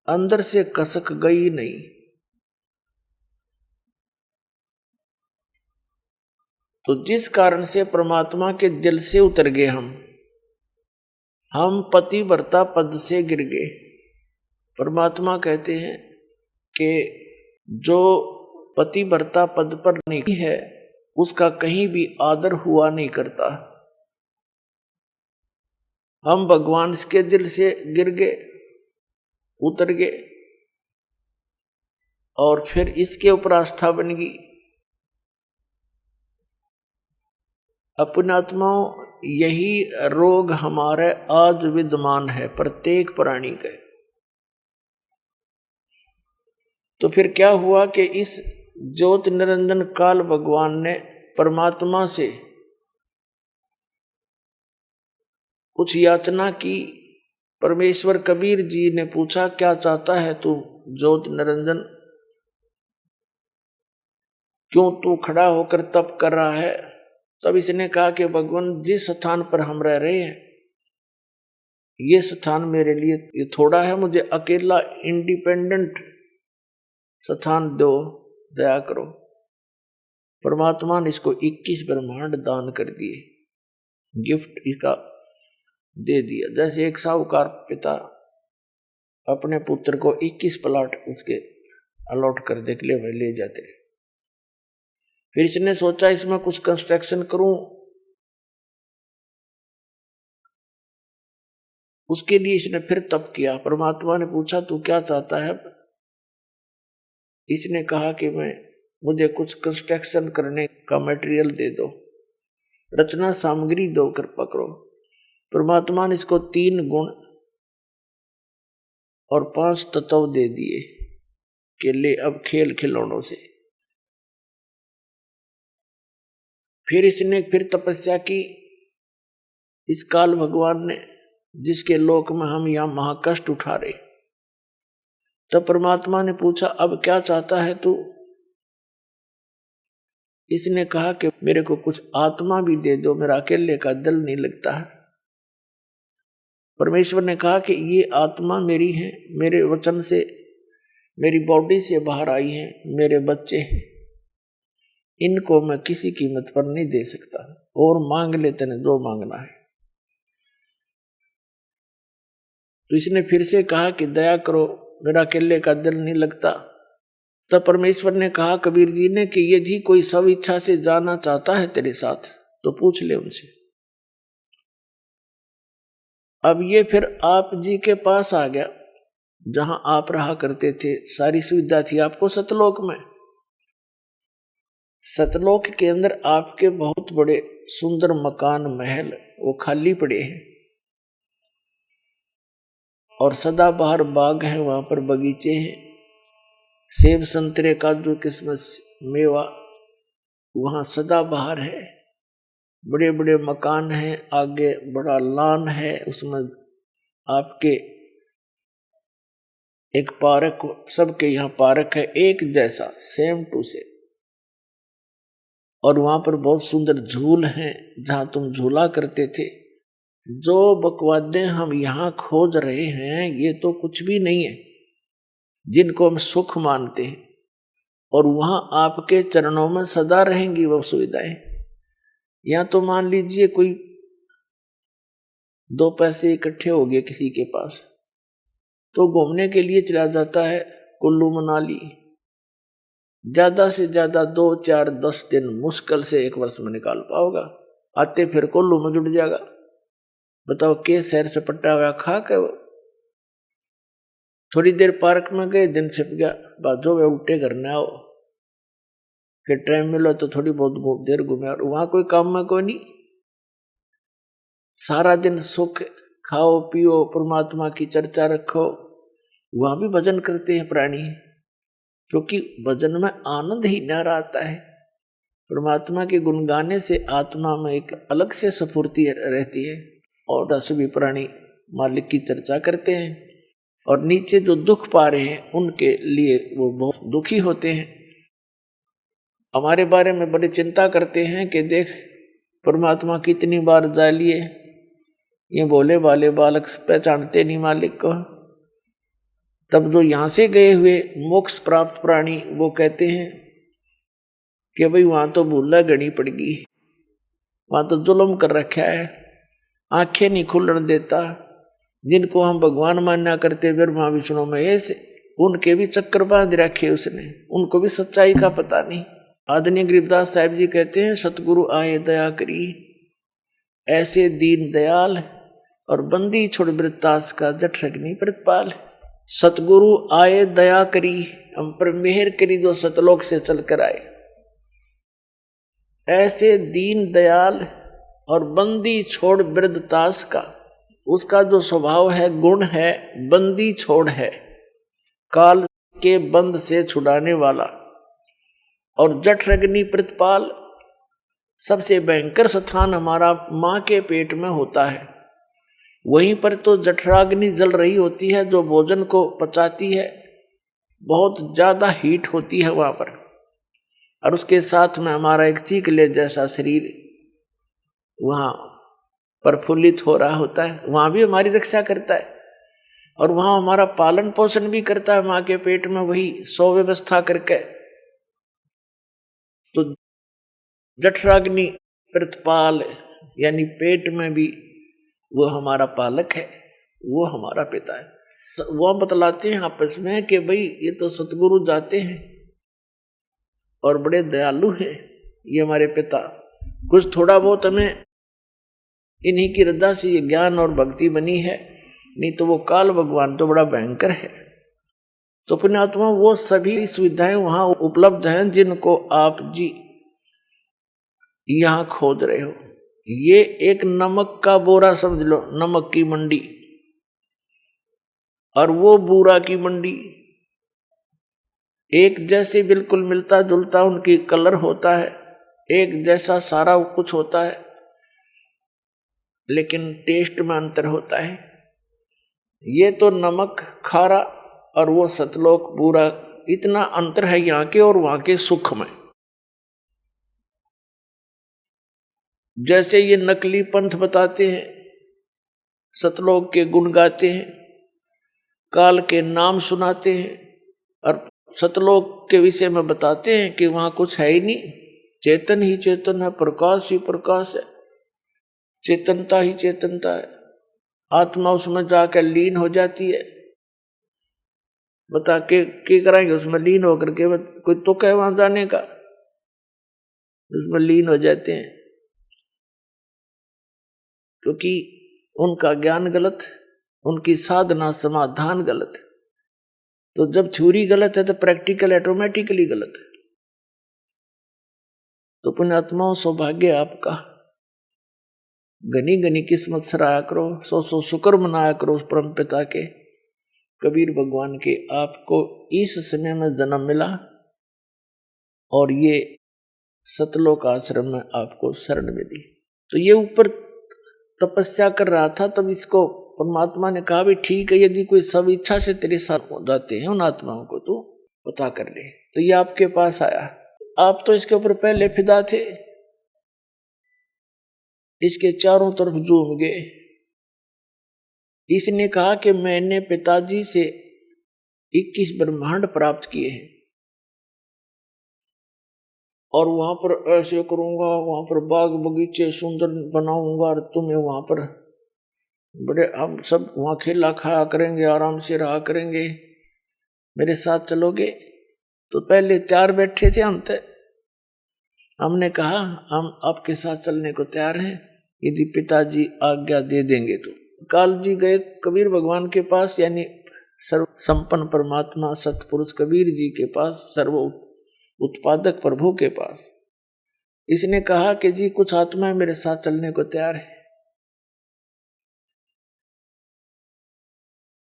अंदर से कसक गई नहीं। तो जिस कारण से परमात्मा के दिल से उतर गए हम पतिव्रता पद से गिर गए। परमात्मा कहते हैं कि जो पतिव्रता पद पर नहीं है उसका कहीं भी आदर हुआ नहीं करता। हम भगवान के दिल से गिर गए, उतर गए, और फिर इसके ऊपर आस्था बन गई। अपने आत्माओं, यही रोग हमारे आज विद्यमान है प्रत्येक प्राणी के। तो फिर क्या हुआ कि इस ज्योति निरंजन काल भगवान ने परमात्मा से कुछ याचना की। परमेश्वर कबीर जी ने पूछा, क्या चाहता है तू ज्योति निरंजन, क्यों तू खड़ा होकर तप कर रहा है? तब इसने कहा कि भगवान, जिस स्थान पर हम रह रहे हैं ये स्थान मेरे लिए ये थोड़ा है, मुझे अकेला इंडिपेंडेंट स्थान दो, दया करो। परमात्मा ने इसको 21 ब्रह्मांड दान कर दिए, गिफ्ट इसका दे दिया। जैसे एक साहूकार पिता अपने पुत्र को 21 प्लॉट उसके अलॉट कर दे के लिए वह ले जाते। फिर इसने सोचा इसमें कुछ कंस्ट्रक्शन करूं, उसके लिए इसने फिर तप किया। परमात्मा ने पूछा, तू क्या चाहता है? इसने कहा कि मुझे कुछ कंस्ट्रक्शन करने का मटेरियल दे दो, रचना सामग्री दो, कृपा करो। परमात्मा ने इसको 3 गुण और 5 तत्व दे दिए कि ले अब खेल खिलौनों से। फिर इसने फिर तपस्या की। इस काल भगवान ने, जिसके लोक में हम यहां महाकष्ट उठा रहे, तब परमात्मा ने पूछा, अब क्या चाहता है तू? इसने कहा कि मेरे को कुछ आत्मा भी दे दो, मेरा अकेले का दिल नहीं लगता है। परमेश्वर ने कहा कि ये आत्मा मेरी है, मेरे वचन से, मेरी बॉडी से बाहर आई है, मेरे बच्चे हैं, इनको मैं किसी कीमत पर नहीं दे सकता, और मांग ले तेने जो मांगना है। तो इसने फिर से कहा कि दया करो, मेरा अकेले का दिल नहीं लगता। तब परमेश्वर ने कहा कबीर जी ने कि यदि कोई सब इच्छा से जाना चाहता है तेरे साथ तो पूछ ले उनसे। अब ये फिर आप जी के पास आ गया, जहां आप रहा करते थे, सारी सुविधा थी आपको सतलोक में। सतलोक के अंदर आपके बहुत बड़े सुंदर मकान महल वो खाली पड़े हैं, और सदाबहार बाग है, वहां पर बगीचे हैं, सेब संतरे काजू किस्मस मेवा वहां सदाबहार है, बड़े बड़े मकान हैं, आगे बड़ा लॉन है, उसमें आपके एक पार्क, सबके यहाँ पार्क है एक जैसा, सेम टू सेम। और वहां पर बहुत सुंदर झूल हैं जहां तुम झूला करते थे। जो बकवादे हम यहाँ खोज रहे हैं ये तो कुछ भी नहीं है, जिनको हम सुख मानते हैं, और वहां आपके चरणों में सदा रहेंगी वो सुविधाएं। या तो मान लीजिए कोई 2 पैसे इकट्ठे हो गए किसी के पास, तो घूमने के लिए चला जाता है कुल्लू मनाली, ज्यादा से ज्यादा 2, 4, 10 दिन मुश्किल से 1 वर्ष में निकाल पाओगा, आते फिर कुल्लू में जुट जाएगा। बताओ के शहर से पट्टा हुआ खा के वो थोड़ी देर पार्क में गए, दिन छिप गया, बाजो वे उल्टे करने आओ, फिर टाइम मिला तो थोड़ी बहुत देर घूमे, और वहां कोई काम में कोई नहीं, सारा दिन सुख खाओ पियो, परमात्मा की चर्चा रखो। वहां भी भजन करते हैं प्राणी, क्योंकि भजन में आनंद ही न आता है। परमात्मा के गुण गाने से आत्मा में एक अलग से स्फूर्ति रहती है, और रस भी प्राणी मालिक की चर्चा करते हैं, और नीचे जो दुख पा रहे हैं उनके लिए वो बहुत दुखी होते हैं, हमारे बारे में बड़ी चिंता करते हैं कि देख परमात्मा कितनी बार जा लिए, ये भोले भाले बालक पहचानते नहीं मालिक को। तब जो यहाँ से गए हुए मोक्ष प्राप्त प्राणी वो कहते हैं कि भाई वहां तो भूला गणी पड़ गई, वहां तो जुल्म कर रखा है, आंखें नहीं खुलने देता। जिनको हम भगवान मान्या करते ब्रह्मा विष्णु महेश, उनके भी चक्कर बांध रखे उसने, उनको भी सच्चाई का पता नहीं। आदरणीय गरीबदास साहिब जी कहते हैं, सतगुरु आए दया करी, ऐसे दीन दयाल, और बंदी छोड़ वृत्तास का जठ अग्नि प्रतिपाल। सतगुरु आए दया करी, हम पर मेहर करी जो सतलोक से चल कर आए, ऐसे दीन दयाल और बंदी छोड़ वृद्धतास का, उसका जो स्वभाव है, गुण है, बंदी छोड़ है, काल के बंद से छुड़ाने वाला, और जठ अग्नि प्रतिपाल। सबसे भयंकर स्थान हमारा माँ के पेट में होता है, वहीं पर तो जठराग्नि जल रही होती है जो भोजन को पचाती है, बहुत ज्यादा हीट होती है वहां पर, और उसके साथ में हमारा एक चीकले जैसा शरीर वहां प्रफुल्लित हो रहा होता है, वहां भी हमारी रक्षा करता है और वहां हमारा पालन पोषण भी करता है माँ के पेट में, वही सुव्यवस्था करके। तो जठराग्नि प्रतिपाल यानी पेट में भी वो हमारा पालक है, वो हमारा पिता है। तो वो बतलाते हैं आपस में कि भाई ये तो सतगुरु जाते हैं और बड़े दयालु हैं ये हमारे पिता, कुछ थोड़ा बहुत हमें इन्हीं की रद्दा से ये ज्ञान और भक्ति बनी है, नहीं तो वो काल भगवान तो बड़ा भयंकर है। तो पुण्यात्मा वो सभी सुविधाएं वहां उपलब्ध हैं जिनको आप जी यहां खोज रहे हो। ये एक नमक का बोरा समझ लो, नमक की मंडी, और वो बूरा की मंडी एक जैसे बिल्कुल मिलता जुलता उनकी कलर होता है, एक जैसा सारा कुछ होता है, लेकिन टेस्ट में अंतर होता है। ये तो नमक खारा और वो सतलोक बूरा, इतना अंतर है यहाँ के और वहां के सुख में। जैसे ये नकली पंथ बताते हैं, सतलोक के गुण गाते हैं, काल के नाम सुनाते हैं और सतलोक के विषय में बताते हैं कि वहां कुछ है ही नहीं, चेतन ही चेतन है, प्रकाश ही प्रकाश है, चेतनता ही चेतनता है, आत्मा उसमें जाकर लीन हो जाती है। बता के कराएंगे उसमें लीन होकर के, कोई तो कहे वहां जाने का, उसमें लीन हो जाते हैं क्योंकि उनका ज्ञान गलत, उनकी साधना समाधान गलत। तो जब थ्योरी गलत है तो प्रैक्टिकल ऑटोमेटिकली गलत है। तो पुण्यात्माओं सौभाग्य आपका, घनी घनी किस्मत सराया करो, सौ सौ शुक्र मनाया करो उस परम पिता के, कबीर भगवान के, आपको इस समय में जन्म मिला और ये सतलोक आश्रम में आपको शरण मिली। तो ये ऊपर तपस्या कर रहा था, तब इसको परमात्मा ने कहा भी ठीक है, यदि कोई सब इच्छा से तेरे साथ हो जाते हैं उन आत्माओं को तो पता कर ले। तो ये आपके पास आया, आप तो इसके ऊपर पहले फिदा थे, इसके चारों तरफ झूम गए। इसने कहा कि मैंने पिताजी से 21 ब्रह्मांड प्राप्त किए हैं और वहां पर ऐसे करूंगा, वहां पर बाग बगीचे सुंदर बनाऊंगा और तुम्हें वहां पर बड़े, हम सब वहां खेला खाया करेंगे, आराम से रहा करेंगे, मेरे साथ चलोगे। तो पहले 4 बैठे थे, हमने कहा हम आपके साथ चलने को तैयार हैं यदि पिताजी आज्ञा दे देंगे तो। काल जी गए कबीर भगवान के पास, यानी सर्व संपन्न परमात्मा सतपुरुष कबीर जी के पास, सर्व उत्पादक प्रभु के पास। इसने कहा कि जी कुछ आत्माएं मेरे साथ चलने को तैयार है।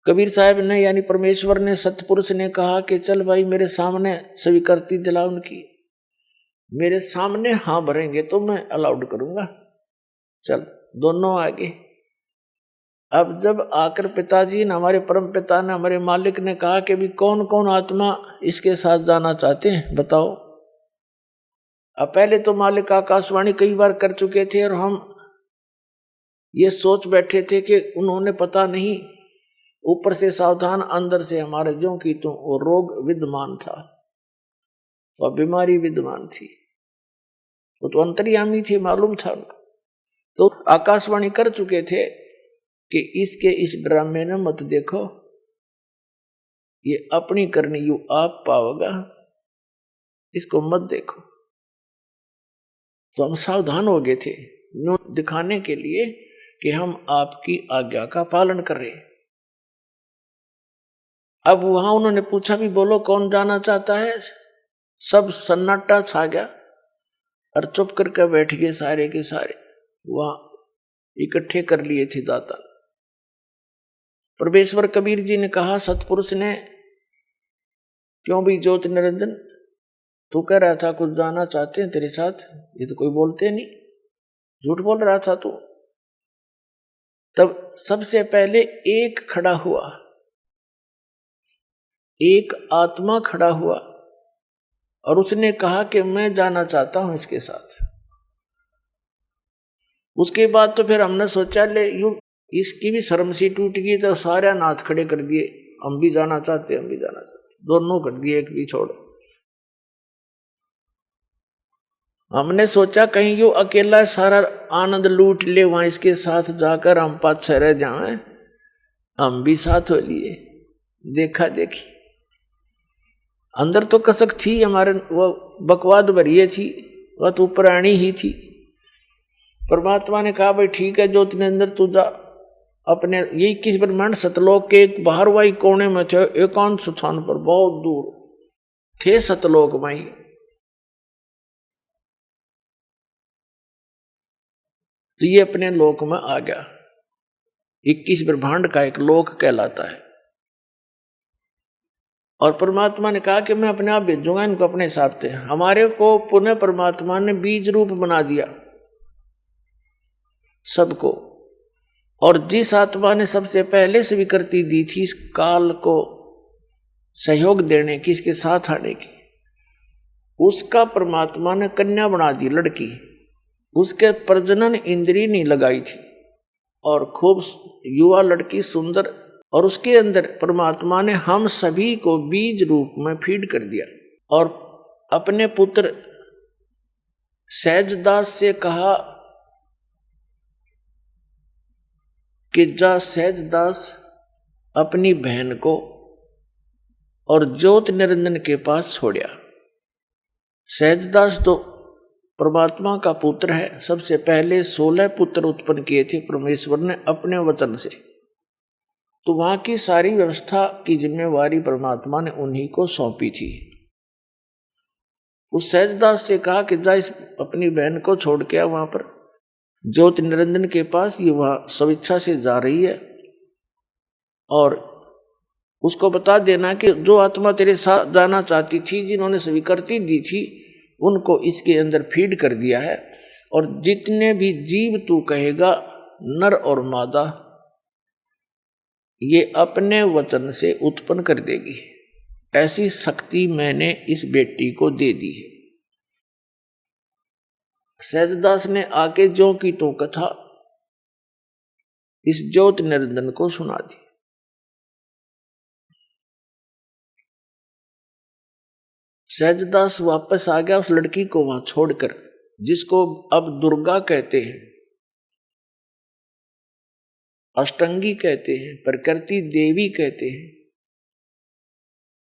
कबीर साहब ने यानी परमेश्वर ने, सतपुरुष ने कहा कि चल भाई मेरे सामने स्वीकृति दिला उनकी, मेरे सामने हाँ भरेंगे तो मैं अलाउड करूंगा, चल दोनों आगे। अब जब आकर पिताजी ने, हमारे परम पिता ने, हमारे मालिक ने कहा कि भी कौन कौन आत्मा इसके साथ जाना चाहते हैं बताओ। अब पहले तो मालिक आकाशवाणी कई बार कर चुके थे और हम ये सोच बैठे थे कि उन्होंने पता नहीं, ऊपर से सावधान अंदर से हमारे ज्यों की तो वो रोग विद्यमान था और बीमारी विद्यमान थी, वो तो अंतर्यामी थी, मालूम था उनको। तो आकाशवाणी कर चुके थे कि इसके इस ड्रामे में मत देखो, ये अपनी करनी यू आप पाओगा, इसको मत देखो। तो हम सावधान हो गए थे यूं दिखाने के लिए कि हम आपकी आज्ञा का पालन कर रहे। अब वहां उन्होंने पूछा भी बोलो कौन जाना चाहता है, सब सन्नाटा छा गया और चुप करके बैठ गए सारे के सारे, वहां इकट्ठे कर लिए थे दाता। परमेश्वर कबीर जी ने कहा सतपुरुष ने, क्यों भी ज्योति निरंजन तू कह रहा था कुछ जाना चाहते हैं तेरे साथ, ये तो कोई बोलते नहीं, झूठ बोल रहा था तू। तब सबसे पहले एक खड़ा हुआ, एक आत्मा खड़ा हुआ और उसने कहा कि मैं जाना चाहता हूं इसके साथ। उसके बाद तो फिर हमने सोचा ले यूं इसकी भी शर्म सी टूट गई, तो सारे नाथ खड़े कर दिए, हम भी जाना चाहते, हम भी जाना चाहते, दोनों कर दिए, एक भी छोड़। हमने सोचा कहीं यो अकेला सारा आनंद लूट ले, वहां इसके साथ जाकर हम पाछे रह जाएं, हम भी साथ हो लिए। देखा देखी अंदर तो कसक थी हमारे, वो बकवाद भरिए थी, वह तो पुरानी ही थी। परमात्मा ने कहा भाई ठीक है, जो तेरे अंदर तू जा अपने ये 21 ब्रह्मांड सतलोक के एक बाहर वाई कोने में थे, एकांत स्थान पर बहुत दूर थे सतलोक माई। तो ये अपने लोक में आ गया, 21 ब्रह्मांड का एक लोक कहलाता है। और परमात्मा ने कहा कि मैं अपने आप भेजूंगा इनको अपने हिसाब से। हमारे को पुनः परमात्मा ने बीज रूप बना दिया सबको, और जिस आत्मा ने सबसे पहले स्वीकृति दी थी इस काल को सहयोग देने की, इसके साथ आने की, उसका परमात्मा ने कन्या बना दी, लड़की। उसके प्रजनन इंद्री नहीं लगाई थी और खूब युवा लड़की सुंदर, और उसके अंदर परमात्मा ने हम सभी को बीज रूप में फीड कर दिया और अपने पुत्र सहजदास से कहा कि जा सहजदास अपनी बहन को और ज्योत निरंजन के पास छोड़िया। सहजदास तो परमात्मा का पुत्र है, सबसे पहले 16 पुत्र उत्पन्न किए थे परमेश्वर ने अपने वचन से, तो वहां की सारी व्यवस्था की जिम्मेवारी परमात्मा ने उन्हीं को सौंपी थी। उस सहजदास से कहा कि जा इस अपनी बहन को छोड़ के आ वहां पर ज्योति निरंजन के पास, ये वहां स्वेच्छा से जा रही है, और उसको बता देना कि जो आत्मा तेरे साथ जाना चाहती थी, जिन्होंने स्वीकृति दी थी, उनको इसके अंदर फीड कर दिया है, और जितने भी जीव तू कहेगा नर और मादा ये अपने वचन से उत्पन्न कर देगी। ऐसी शक्ति मैंने इस बेटी को दे दी है। सहजदास ने आके ज्यों की तो कथा इस ज्योत निरंजन को सुना दी। सहजदास वापस आ गया उस लड़की को वहां छोड़कर, जिसको अब दुर्गा कहते हैं, अष्टंगी कहते हैं, प्रकृति देवी कहते हैं।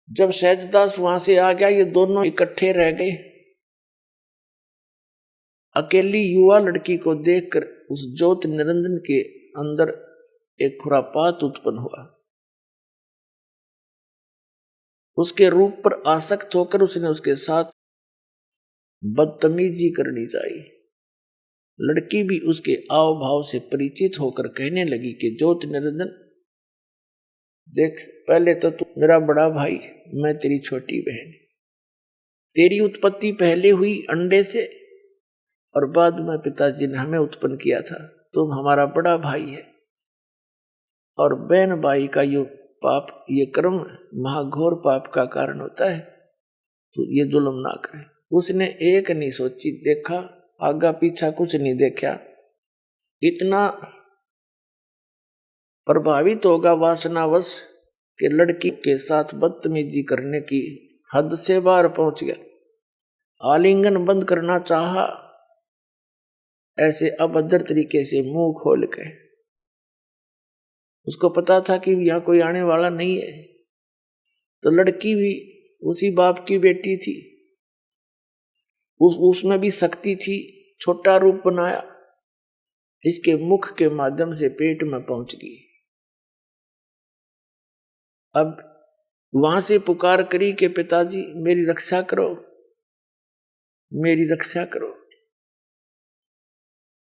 जब सहजदास वहां से आ गया, ये दोनों इकट्ठे रह गए। अकेली युवा लड़की को देखकर उस ज्योत निरंजन के अंदर एक खुरापात उत्पन्न हुआ। उसके रूप पर आसक्त होकर उसने उसके साथ बदतमीजी करनी चाहिए। लड़की भी उसके आव भाव से परिचित होकर कहने लगी कि ज्योत निरंजन देख, पहले तो तू मेरा बड़ा भाई, मैं तेरी छोटी बहन। तेरी उत्पत्ति पहले हुई अंडे से और बाद में पिताजी ने हमें उत्पन्न किया था। तुम हमारा बड़ा भाई है, और बहन भाई का ये पाप, ये कर्म महाघोर पाप का कारण होता है, तो ये जुल्म ना करे। उसने एक नहीं सोची, देखा आगा पीछा कुछ नहीं देखा, इतना प्रभावित होगा वासनावश कि लड़की के साथ बदतमीजी करने की हद से बाहर पहुंच गया। आलिंगन बंद करना चाहा, ऐसे अभद्र तरीके से मुंह खोल के। उसको पता था कि यहाँ कोई आने वाला नहीं है, तो लड़की भी उसी बाप की बेटी थी, उसमें भी शक्ति थी। छोटा रूप बनाया, इसके मुख के माध्यम से पेट में पहुंच गई। अब वहां से पुकार करी कि पिताजी मेरी रक्षा करो, मेरी रक्षा करो।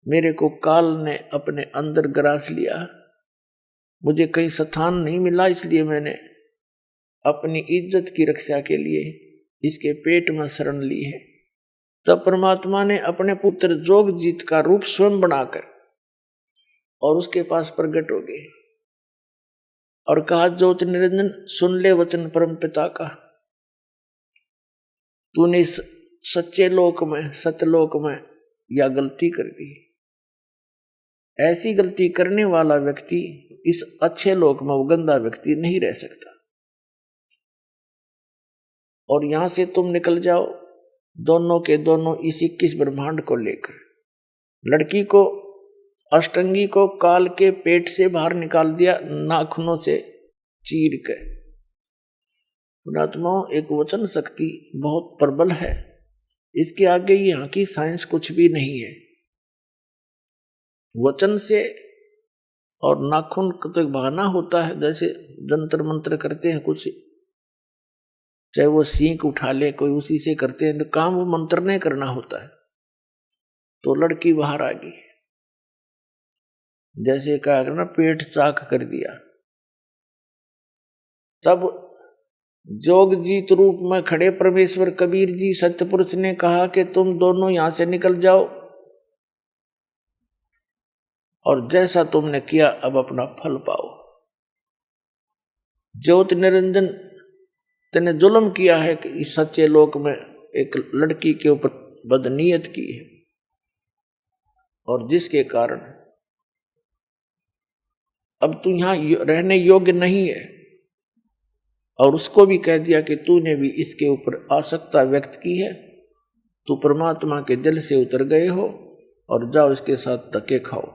मेरे को काल ने अपने अंदर ग्रास लिया, मुझे कहीं स्थान नहीं मिला, इसलिए मैंने अपनी इज्जत की रक्षा के लिए इसके पेट में शरण ली है। तब परमात्मा ने अपने पुत्र जोगजीत का रूप स्वयं बनाकर और उसके पास प्रकट हो गए और कहा, ज्योत निरंजन सुन ले वचन परम पिता का, तूने इस सच्चे लोक में, सत्यलोक में या गलती कर दी। ऐसी गलती करने वाला व्यक्ति इस अच्छे लोक में, वो गंदा व्यक्ति नहीं रह सकता। और यहां से तुम निकल जाओ दोनों के दोनों इस 21 ब्रह्मांड को लेकर। लड़की को, अष्टंगी को काल के पेट से बाहर निकाल दिया, नाखूनों से चीर कर। पुणात्माओं, एक वचन शक्ति बहुत प्रबल है, इसके आगे यहाँ की साइंस कुछ भी नहीं है। वचन से और नाखून का तो बहाना होता है, जैसे जंतर मंत्र करते हैं कुछ, चाहे वो सींक उठा ले कोई, उसी से करते हैं, तो काम वो मंत्र नहीं करना होता है। तो लड़की बाहर आ गई, जैसे कहा ना, पेट चाक कर दिया। तब जोग जीत रूप में खड़े परमेश्वर कबीर जी सत्यपुरुष ने कहा कि तुम दोनों यहां से निकल जाओ, और जैसा तुमने किया अब अपना फल पाओ। ज्योत निरंजन, तेने जुल्म किया है कि इस सच्चे लोक में एक लड़की के ऊपर बदनीयत की है, और जिसके कारण अब तू यहां रहने योग्य नहीं है। और उसको भी कह दिया कि तूने भी इसके ऊपर आसक्ता व्यक्त की है, तू परमात्मा के दिल से उतर गए हो, और जाओ इसके साथ धक्के खाओ।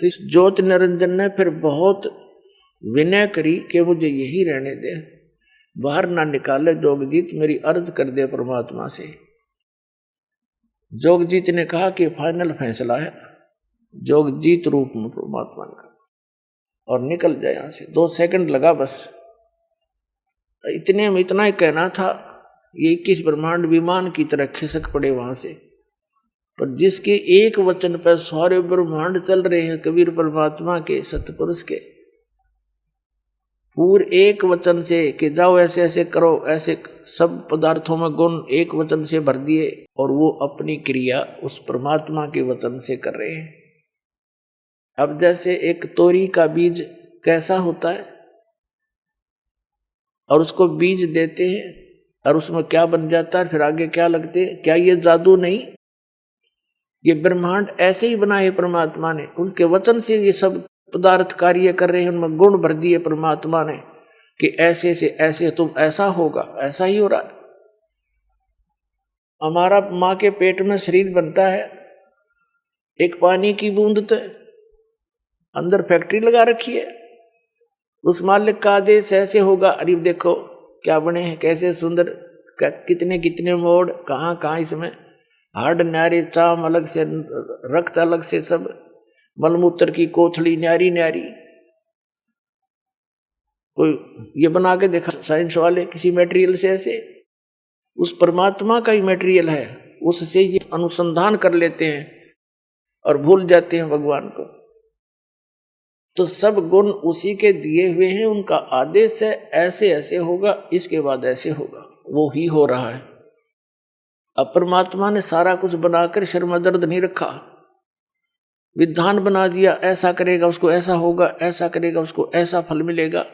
तो इस ज्योत निरंजन ने फिर बहुत विनय करी कि मुझे यही रहने दे, बाहर ना निकाले जोगजीत, मेरी अर्ज कर दे परमात्मा से। जोगजीत ने कहा कि फाइनल फैसला है जोगजीत रूप में परमात्मा का, और निकल जाए यहां से। 2 सेकंड लगा बस, इतने में इतना ही कहना था, ये 21 ब्रह्मांड विमान की तरह खिसक पड़े वहां से। पर जिसके एक वचन पर सारे ब्रह्मांड चल रहे हैं, कबीर परमात्मा के, सतपुरुष के, पूरे एक वचन से कि जाओ ऐसे ऐसे करो, ऐसे सब पदार्थों में गुण एक वचन से भर दिए, और वो अपनी क्रिया उस परमात्मा के वचन से कर रहे हैं। अब जैसे एक तोरी का बीज कैसा होता है, और उसको बीज देते हैं और उसमें क्या बन जाता है, फिर आगे क्या लगते हैं, क्या ये जादू नहीं? ये ब्रह्मांड ऐसे ही बना है परमात्मा ने, उसके वचन से ये सब पदार्थ कार्य कर रहे हैं, उनमें गुण भर दिए परमात्मा ने कि ऐसे से ऐसे तुम, ऐसा होगा, ऐसा ही हो रहा है। हमारा माँ के पेट में शरीर बनता है, एक पानी की बूंद तो अंदर फैक्ट्री लगा रखी है, उस मालिक का आदेश ऐसे होगा। अरे देखो क्या बने हैं, कैसे सुंदर, कितने कितने मोड़, कहाँ कहाँ इसमें हार्ड न्यारी, चाम अलग से, रक्त अलग से, सब मलमूत्र की कोथली न्यारी न्यारी। कोई ये बना के देखा साइंस वाले किसी मटेरियल से, ऐसे उस परमात्मा का ही मटेरियल है, उससे ये अनुसंधान कर लेते हैं और भूल जाते हैं भगवान को। तो सब गुण उसी के दिए हुए हैं, उनका आदेश है ऐसे ऐसे होगा, इसके बाद ऐसे होगा, वो ही हो रहा है। अब परमात्मा ने सारा कुछ बनाकर सिर में दर्द नहीं रखा, विधान बना दिया, ऐसा करेगा उसको ऐसा होगा, ऐसा करेगा उसको ऐसा फल मिलेगा,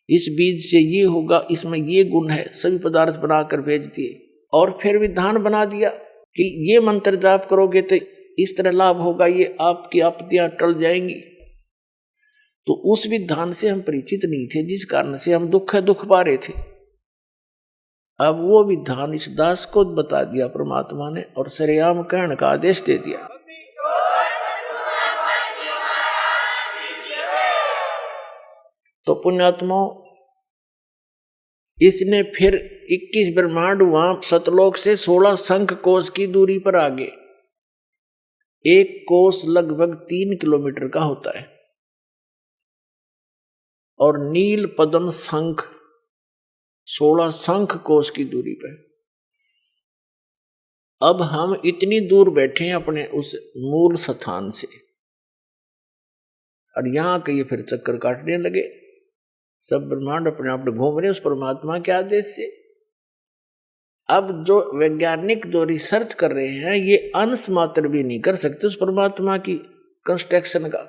इस बीज से ये होगा, इसमें ये गुण है, सभी पदार्थ बनाकर भेज दिए। और फिर विधान बना दिया कि ये मंत्र जाप करोगे तो इस तरह लाभ होगा, ये आपकी आपत्तियां टल जाएंगी। तो उस विधान से हम परिचित नहीं थे, जिस कारण से हम दुख पा रहे थे। अब वो विधान इस दास को बता दिया परमात्मा ने, और सरेआम कहने का आदेश दे दिया। तो पुण्यात्माओं, इसने फिर 21 ब्रह्मांड वहां सतलोक से 16 शंख कोश की दूरी पर आगे, एक कोश लगभग 3 किलोमीटर का होता है, और नील पद्म शंख 16 शंख कोश की दूरी पर। अब हम इतनी दूर बैठे हैं अपने उस मूल स्थान से, और यहां के ये फिर चक्कर काटने लगे। सब ब्रह्मांड अपने आप घूम रहे उस परमात्मा के आदेश से। अब जो वैज्ञानिक जो रिसर्च कर रहे हैं, ये अंश मात्र भी नहीं कर सकते उस परमात्मा की कंस्ट्रक्शन का,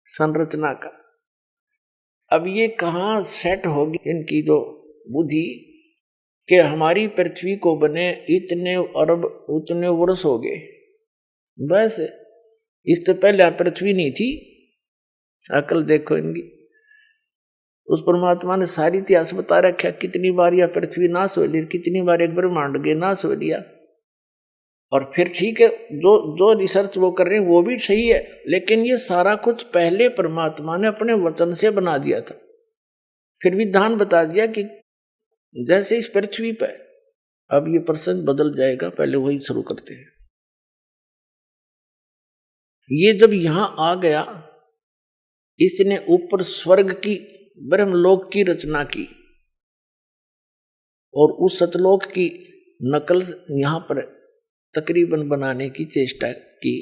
संरचना का। अब ये कहाँ सेट होगी इनकी जो बुद्धि कि हमारी पृथ्वी को बने इतने अरब उतने वर्ष हो गए, बस इससे पहले पृथ्वी नहीं थी। अकल देखो इनकी। उस परमात्मा ने सारी इतिहास बता रखा, कितनी बार यह पृथ्वी नाश हो ली, कितनी बार एक ब्रह्मांड के नाश हो लिया। और फिर ठीक है, जो रिसर्च वो कर रहे हैं वो भी सही है, लेकिन ये सारा कुछ पहले परमात्मा ने अपने वचन से बना दिया था। फिर विधान बता दिया कि जैसे इस पृथ्वी पर अब ये प्रसंग बदल जाएगा, पहले वही शुरू करते हैं। ये जब यहां आ गया, इसने ऊपर स्वर्ग की, ब्रह्मलोक की रचना की और उस सतलोक की नकल यहां पर तकरीबन बनाने की चेष्टा की।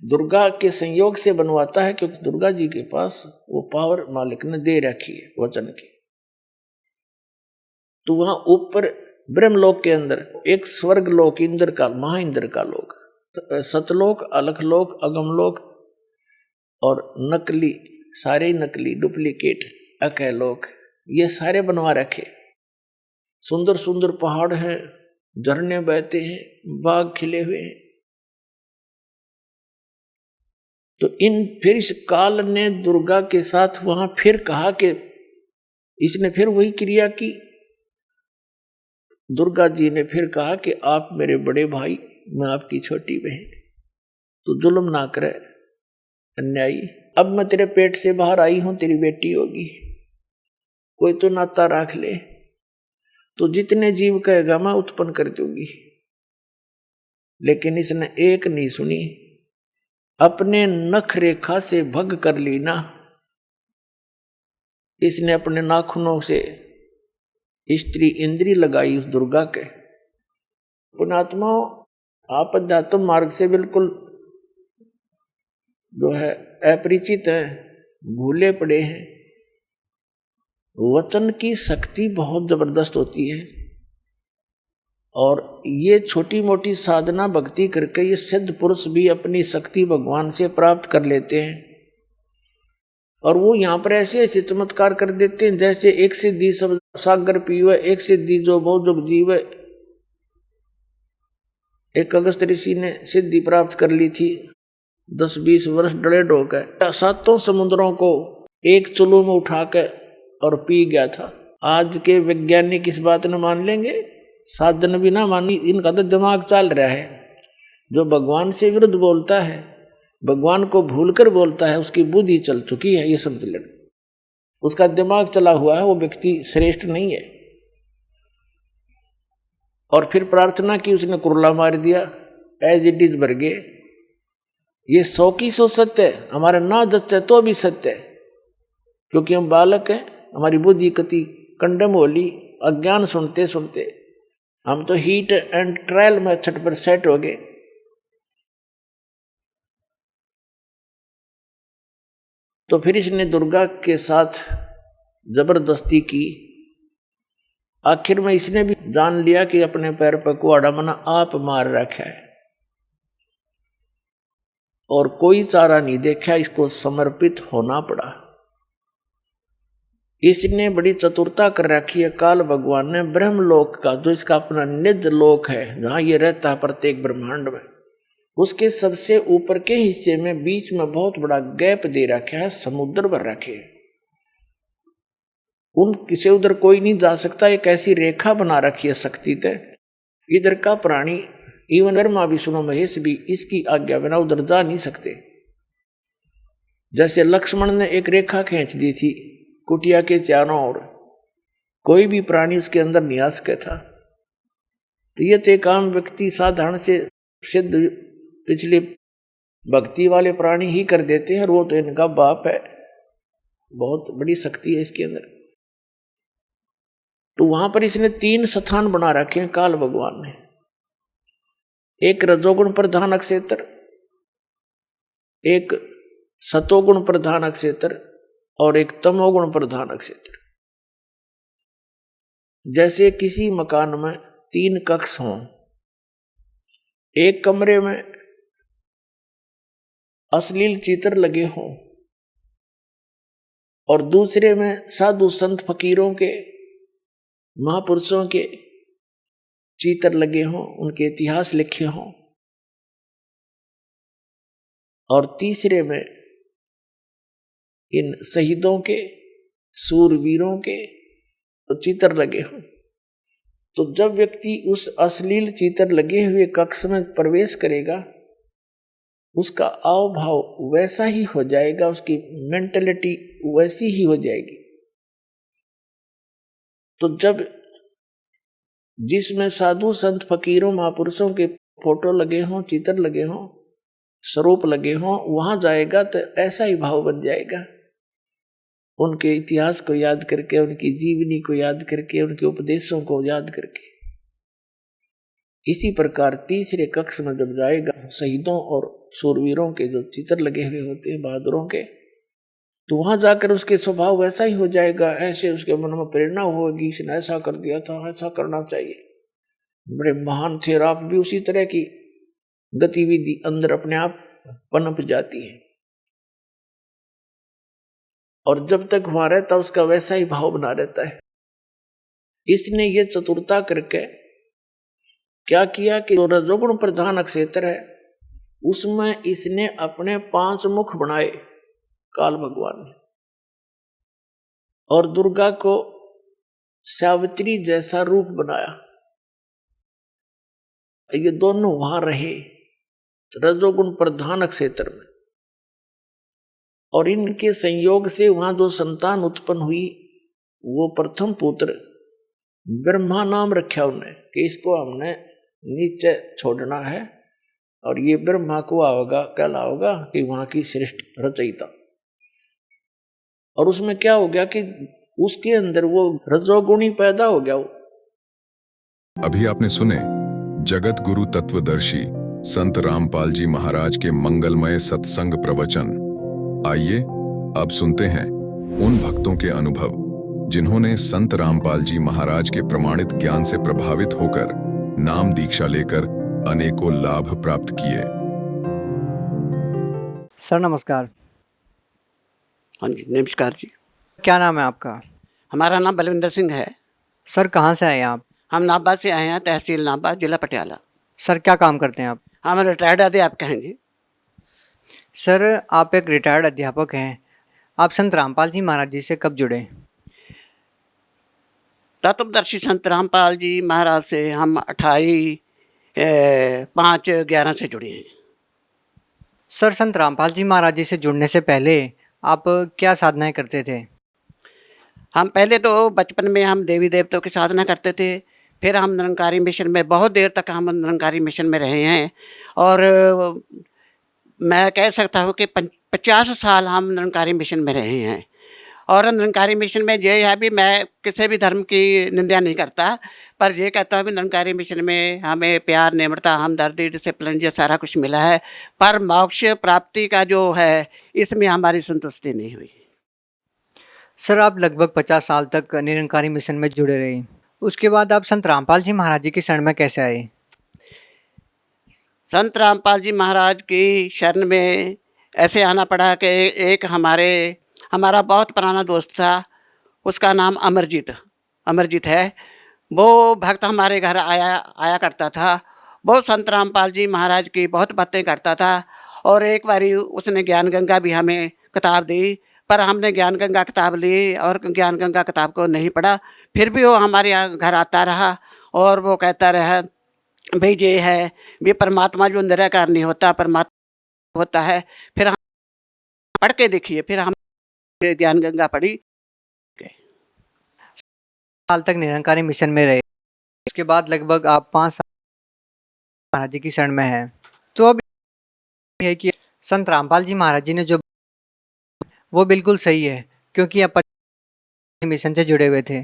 दुर्गा के संयोग से बनवाता है, क्योंकि दुर्गा जी के पास वो पावर मालिक ने दे रखी है वचन की। तो वहां ऊपर ब्रह्मलोक के अंदर एक स्वर्ग लोक, इंद्र का, महाइंद्र का लोक, सतलोक, अलखलोक, अगमलोक और नकली, सारे नकली डुप्लीकेट अकैलोक, ये सारे बनवा रखे। सुंदर सुंदर पहाड़ हैं, झरने बहते हैं, बाग खिले हुए हैं। तो फिर इस काल ने दुर्गा के साथ वहां फिर कहा कि इसने फिर वही क्रिया की। दुर्गा जी ने फिर कहा कि आप मेरे बड़े भाई, मैं आपकी छोटी बहन, तो जुल्म ना करे अन्यायी। अब मैं तेरे पेट से बाहर आई हूं, तेरी बेटी होगी, कोई तो नाता रख ले, तो जितने जीव कहेगा मैं उत्पन्न कर दूंगी। लेकिन इसने एक नहीं सुनी, अपने नख रेखा से भग कर ली ना। इसने अपने नाखूनों से स्त्री इंद्री लगाई उस दुर्गा के। पुण्यात्मा, आप अध्यात्म मार्ग से बिल्कुल जो है अपरिचित है, भूले पड़े हैं। वचन की शक्ति बहुत जबरदस्त होती है, और ये छोटी मोटी साधना भक्ति करके ये सिद्ध पुरुष भी अपनी शक्ति भगवान से प्राप्त कर लेते हैं। और वो यहाँ पर ऐसे ऐसे चमत्कार कर देते हैं, जैसे एक सिद्धि सब सागर पीवे, एक सिद्धि जो बहुत जुग जीवे। एक अगस्त ऋषि ने सिद्धि प्राप्त कर ली थी, 10-20 वर्ष डले ढोकर 7 समुद्रों को एक चुल्लू में उठा कर और पी गया था। आज के वैज्ञानिक इस बात न मान लेंगे, साधन भी ना मानी, इनका तो दिमाग चल रहा है। जो भगवान से विरुद्ध बोलता है, भगवान को भूलकर बोलता है, उसकी बुद्धि चल चुकी है, ये समझ लेना। उसका दिमाग चला हुआ है, वो व्यक्ति श्रेष्ठ नहीं है। और फिर प्रार्थना की, उसने कुरला मार दिया, एज इट इज भर गए। ये 100 की 100 सत्य है, हमारे ना जच्चे तो भी सत्य है, क्योंकि हम बालक हैं, हमारी बुद्धि कति कंडम होली, अज्ञान सुनते सुनते हम तो हीट एंड ट्रायल मेथड पर सेट हो गए। तो फिर इसने दुर्गा के साथ जबरदस्ती की। आखिर में इसने भी जान लिया कि अपने पैर पर कुआड़ा मना आप मार रखा है, और कोई चारा नहीं देखा, इसको समर्पित होना पड़ा। इसने बड़ी चतुरता कर रखी है काल भगवान ने। ब्रह्मलोक का जो इसका अपना निज लोक है, जहां ये रहता है प्रत्येक ब्रह्मांड में, उसके सबसे ऊपर के हिस्से में बीच में बहुत बड़ा गैप दे रखा है, समुद्र भर रखे। उन किसे उधर कोई नहीं जा सकता, एक ऐसी रेखा बना रखी है शक्ति तय। इधर का प्राणी, इवन ब्रह्मा विष्णु महेश भी इसकी आज्ञा बिना उधर जा नहीं सकते। जैसे लक्ष्मण ने एक रेखा खींच दी थी कुटिया के चारों ओर, कोई भी प्राणी उसके अंदर नहीं आ सका था। तो ये तो काम व्यक्ति साधारण से सिद्ध पिछले भक्ति वाले प्राणी ही कर देते हैं, और वो तो इनका बाप है, बहुत बड़ी शक्ति है इसके अंदर। तो वहां पर इसने 3 स्थान बना रखे हैं काल भगवान ने। एक रजोगुण प्रधान क्षेत्र, एक सतोगुण प्रधान क्षेत्र, और एक तमोगुण प्रधान क्षेत्र। जैसे किसी मकान में 3 कक्ष हों, एक कमरे में अश्लील चित्र लगे हों, और दूसरे में साधु संत फकीरों के, महापुरुषों के चित्र लगे हों, उनके इतिहास लिखे हों, और तीसरे में इन शहीदों के, सूरवीरों के तो चित्र लगे हों। तो जब व्यक्ति उस अश्लील चित्र लगे हुए कक्ष में प्रवेश करेगा, उसका आव भाव वैसा ही हो जाएगा, उसकी मेंटलिटी वैसी ही हो जाएगी। तो जब जिसमें साधु संत फकीरों महापुरुषों के फोटो लगे हों, चित्र लगे हों, स्वरूप लगे हों, वहां जाएगा तो ऐसा ही भाव बन जाएगा। उनके इतिहास को याद करके, उनकी जीवनी को याद करके, उनके उपदेशों को याद करके। इसी प्रकार तीसरे कक्ष में जब जाएगा, शहीदों और शूरवीरों के जो चित्र लगे हुए होते हैं, बहादुरों के, तो वहां जाकर उसके स्वभाव वैसा ही हो जाएगा। ऐसे उसके मन में प्रेरणा होगी, इसने ऐसा कर दिया था, ऐसा करना चाहिए, बड़े महान थे। और आप भी उसी तरह की गतिविधि अंदर अपने आप पनप जाती है, और जब तक वहां रहता उसका वैसा ही भाव बना रहता है। इसने ये चतुरता करके क्या किया कि जो रजोगुण प्रधान क्षेत्र है उसमें इसने अपने 5 मुख बनाए काल भगवान ने, और दुर्गा को सावित्री जैसा रूप बनाया। ये दोनों वहां रहे रजोगुण प्रधान क्षेत्र में, और इनके संयोग से वहां जो संतान उत्पन्न हुई वो प्रथम पुत्र ब्रह्मा नाम रखा उन्हें कि इसको हमने नीचे छोड़ना है, और ये ब्रह्मा को आओगा, कल आओगा कि वहां की सृष्टि रचयिता। और उसमें क्या हो गया कि उसके अंदर वो रजोगुणी पैदा हो गया। अभी आपने सुने जगत गुरु तत्वदर्शी संत रामपाल जी महाराज के मंगलमय सत्संग प्रवचन। आइए अब सुनते हैं उन भक्तों के अनुभव जिन्होंने संत रामपाल जी महाराज के प्रमाणित ज्ञान से प्रभावित होकर नाम दीक्षा लेकर अनेकों लाभ प्राप्त किए। सर नमस्कार। हाँ जी नमस्कार जी। क्या नाम है आपका? हमारा नाम बलविंदर सिंह है। सर कहाँ से आए हैं आप? हम नाभा से आए हैं, तहसील नाभा, जिला पटियाला। सर क्या काम करते हैं आप? हम रिटायर्ड अध्यापक हैं जी। सर आप एक रिटायर्ड अध्यापक हैं, आप संत रामपाल जी महाराज जी से कब जुड़े? तत्वदर्शी संत रामपाल जी महाराज से हम 28/5/11 से जुड़े हैं। सर संत रामपाल जी महाराज जी से जुड़ने से पहले आप क्या साधनाएं करते थे? हम पहले तो बचपन में हम देवी देवताओं की साधना करते थे, फिर हम निरंकारी मिशन में बहुत देर तक हम निरंकारी मिशन में रहे हैं, और मैं कह सकता हूँ कि 50 साल हम निरंकारी मिशन में रहे हैं। और निरंकारी मिशन में ये है भी, मैं किसी भी धर्म की निंदा नहीं करता, पर ये कहता हूँ कि निरंकारी मिशन में हमें प्यार, निम्रता, हमदर्दी, डिसिप्लिन ये सारा कुछ मिला है, पर मोक्ष प्राप्ति का जो है इसमें हमारी संतुष्टि नहीं हुई। सर आप लगभग 50 साल तक निरंकारी मिशन में जुड़े रहे, उसके बाद आप संत रामपाल जी महाराज जी की शरण में कैसे आए? संत रामपाल जी महाराज की शरण में ऐसे आना पड़ा कि एक हमारा बहुत पुराना दोस्त था, उसका नाम अमरजीत है। वो भक्त हमारे घर आया करता था। वो संत रामपाल जी महाराज की बहुत बातें करता था, और एक बारी उसने ज्ञान गंगा भी हमें किताब दी, पर हमने ज्ञान गंगा किताब ली और ज्ञान गंगा किताब को नहीं पढ़ा। फिर भी वो हमारे यहाँ घर आता रहा, और वो कहता रहा भाई ये है भी परमात्मा जो निराकार नहीं होता, परमात्मा होता है। फिर हम पढ़ के देखिए, फिर हम ज्ञान गंगा पढ़ी। साल तक निरंकारी मिशन में रहे, उसके बाद लगभग आप 5 साल महाराज जी की शरण में हैं। तो अब है कि संत रामपाल जी महाराज जी ने जो वो बिल्कुल सही है, क्योंकि आप मिशन से जुड़े हुए थे।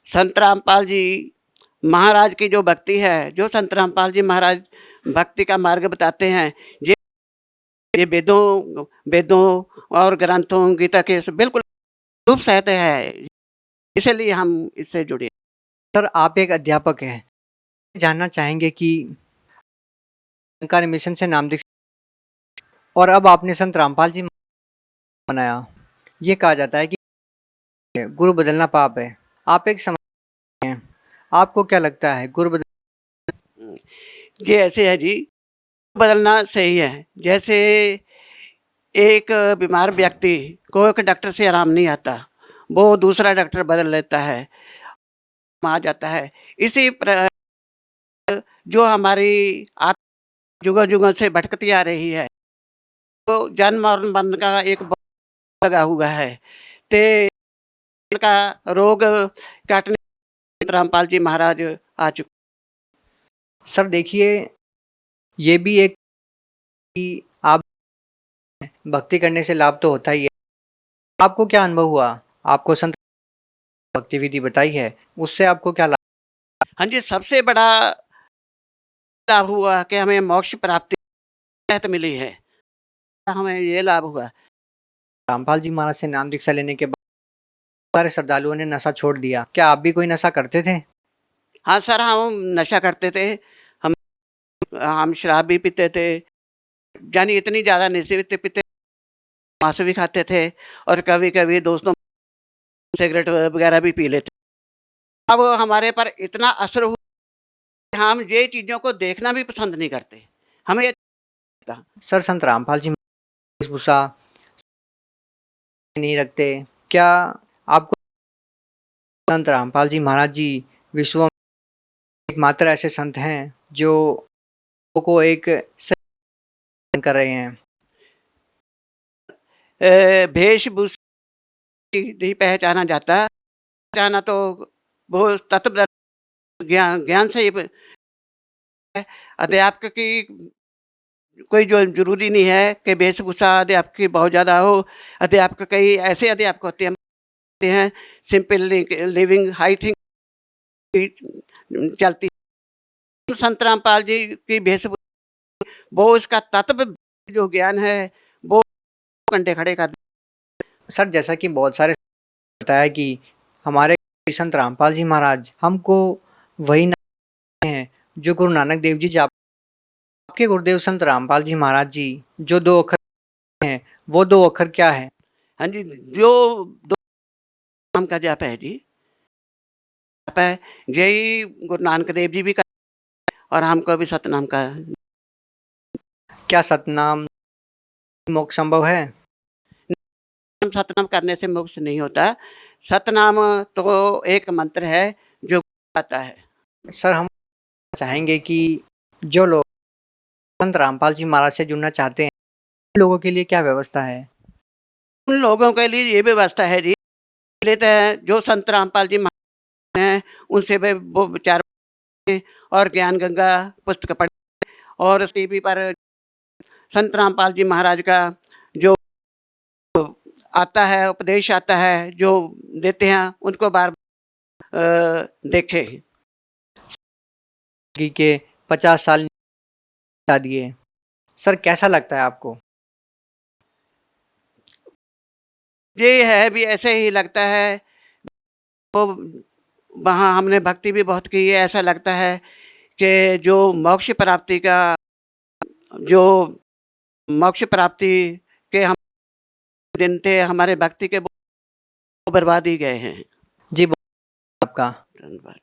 संत रामपाल जी महाराज की जो भक्ति है, जो संत रामपाल जी महाराज भक्ति का मार्ग बताते हैं, ये वेदों और ग्रंथों, गीता के बिल्कुल रूप सहते हैं, इसलिए हम इससे जुड़े। सर आप एक अध्यापक हैं, जानना चाहेंगे कि निरंकारी मिशन से नाम दीक्षा और अब आपने संत रामपाल जी बनाया। ये कहा जाता है कि गुरु बदलना पाप है। आप एक समझ हैं, आपको क्या लगता है गुरु बदल? ये ऐसे है जी, बदलना सही है। जैसे एक बीमार व्यक्ति को एक डॉक्टर से आराम नहीं आता, वो दूसरा डॉक्टर बदल लेता है, आ जाता है। इसी जो हमारी आत्मा जुगों जुगों से भटकती आ रही है, तो जन्म और मरण का एक लगा हुआ है। ते का रोग काटने रामपाल जी महाराज आ चुके। सर देखिए, ये भी एक कि आप भक्ति करने से लाभ तो होता ही है। आपको क्या अनुभव हुआ? आपको संत भक्ति विधि बताई है, उससे आपको क्या लाभ? हाँ जी, सबसे बड़ा लाभ हुआ कि हमें मोक्ष प्राप्ति मिली है। हमें ये लाभ हुआ। रामपाल जी महाराज से नाम दीक्षा लेने के बाद सारे श्रद्धालुओं ने नशा छोड़ दिया। क्या आप भी कोई नशा करते थे? हाँ सर, हम नशा करते थे। हम शराब भी पीते थे, यानी इतनी ज़्यादा नशे पीते, मांस भी खाते थे और कभी कभी दोस्तों सिगरेट वगैरह भी पी लेते। अब हमारे पर इतना असर हुआ कि हम ये चीज़ों को देखना भी पसंद नहीं करते। हमें सर संत रामपाल जी वेशभूषा नहीं रखते, क्या आपको संत रामपाल जी महाराज जी विश्व में एकमात्र ऐसे संत हैं जो को एक सही कर रहे हैं? वेशभूषा नहीं पहचाना जाता, पहचाना तो वो तत्व ज्ञान से ही। अध्यापक की कोई जो जरूरी नहीं है कि वेशभूषा अध्यापक की बहुत ज़्यादा हो। अध्यापक कई ऐसे अध्यापक होते हैं सिंपल लिविंग हाई थिंग चलती। संत रामपाल जी की वेशभूषा वो इसका तत्व जो ज्ञान है वो कंधे खड़े कर। सर जैसा कि बहुत सारे बताया कि हमारे संत रामपाल जी महाराज हमको वही हैं जो गुरु नानक देव जी आपके गुरुदेव संत रामपाल जी महाराज जी जो 2 अक्षर हैं, वो 2 अक्षर क्या है? हाँ जी, जो 2 नाम का जाप है जी, जाप है यही गुरु नानक देव जी भी कर और हमको भी सतनाम का। क्या सतनाम मोक्ष संभव है? सतनाम करने से मोक्ष नहीं होता। सतनाम तो एक मंत्र है जो आता है। सर हम चाहेंगे कि जो लोग संत रामपाल जी महाराज से जुड़ना चाहते हैं, उन लोगों के लिए क्या व्यवस्था है? उन लोगों के लिए ये व्यवस्था है जी, लेते हैं जो संत रामपाल जी महाराज हैं उनसे वो विचार और ज्ञान गंगा पुस्तक पढ़े और टीवी पर संत रामपाल जी महाराज का जो आता है उपदेश आता है जो देते हैं उनको बार देखे। के 50 साल दिए, सर कैसा लगता है आपको? ये है भी ऐसे ही लगता है। वो वहाँ हमने भक्ति भी बहुत की है। ऐसा लगता है कि जो मोक्ष प्राप्ति के हम दिन थे हमारे भक्ति के, वो बर्बाद ही गए हैं जी। आपका धन्यवाद।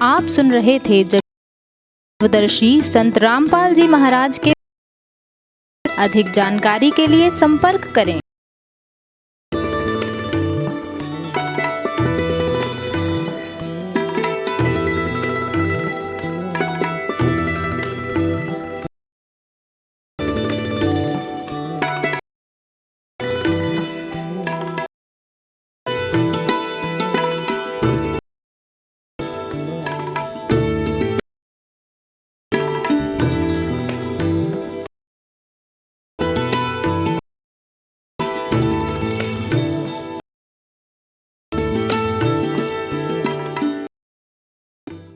आप सुन रहे थे जगदर्शी संत रामपाल जी महाराज के। अधिक जानकारी के लिए संपर्क करें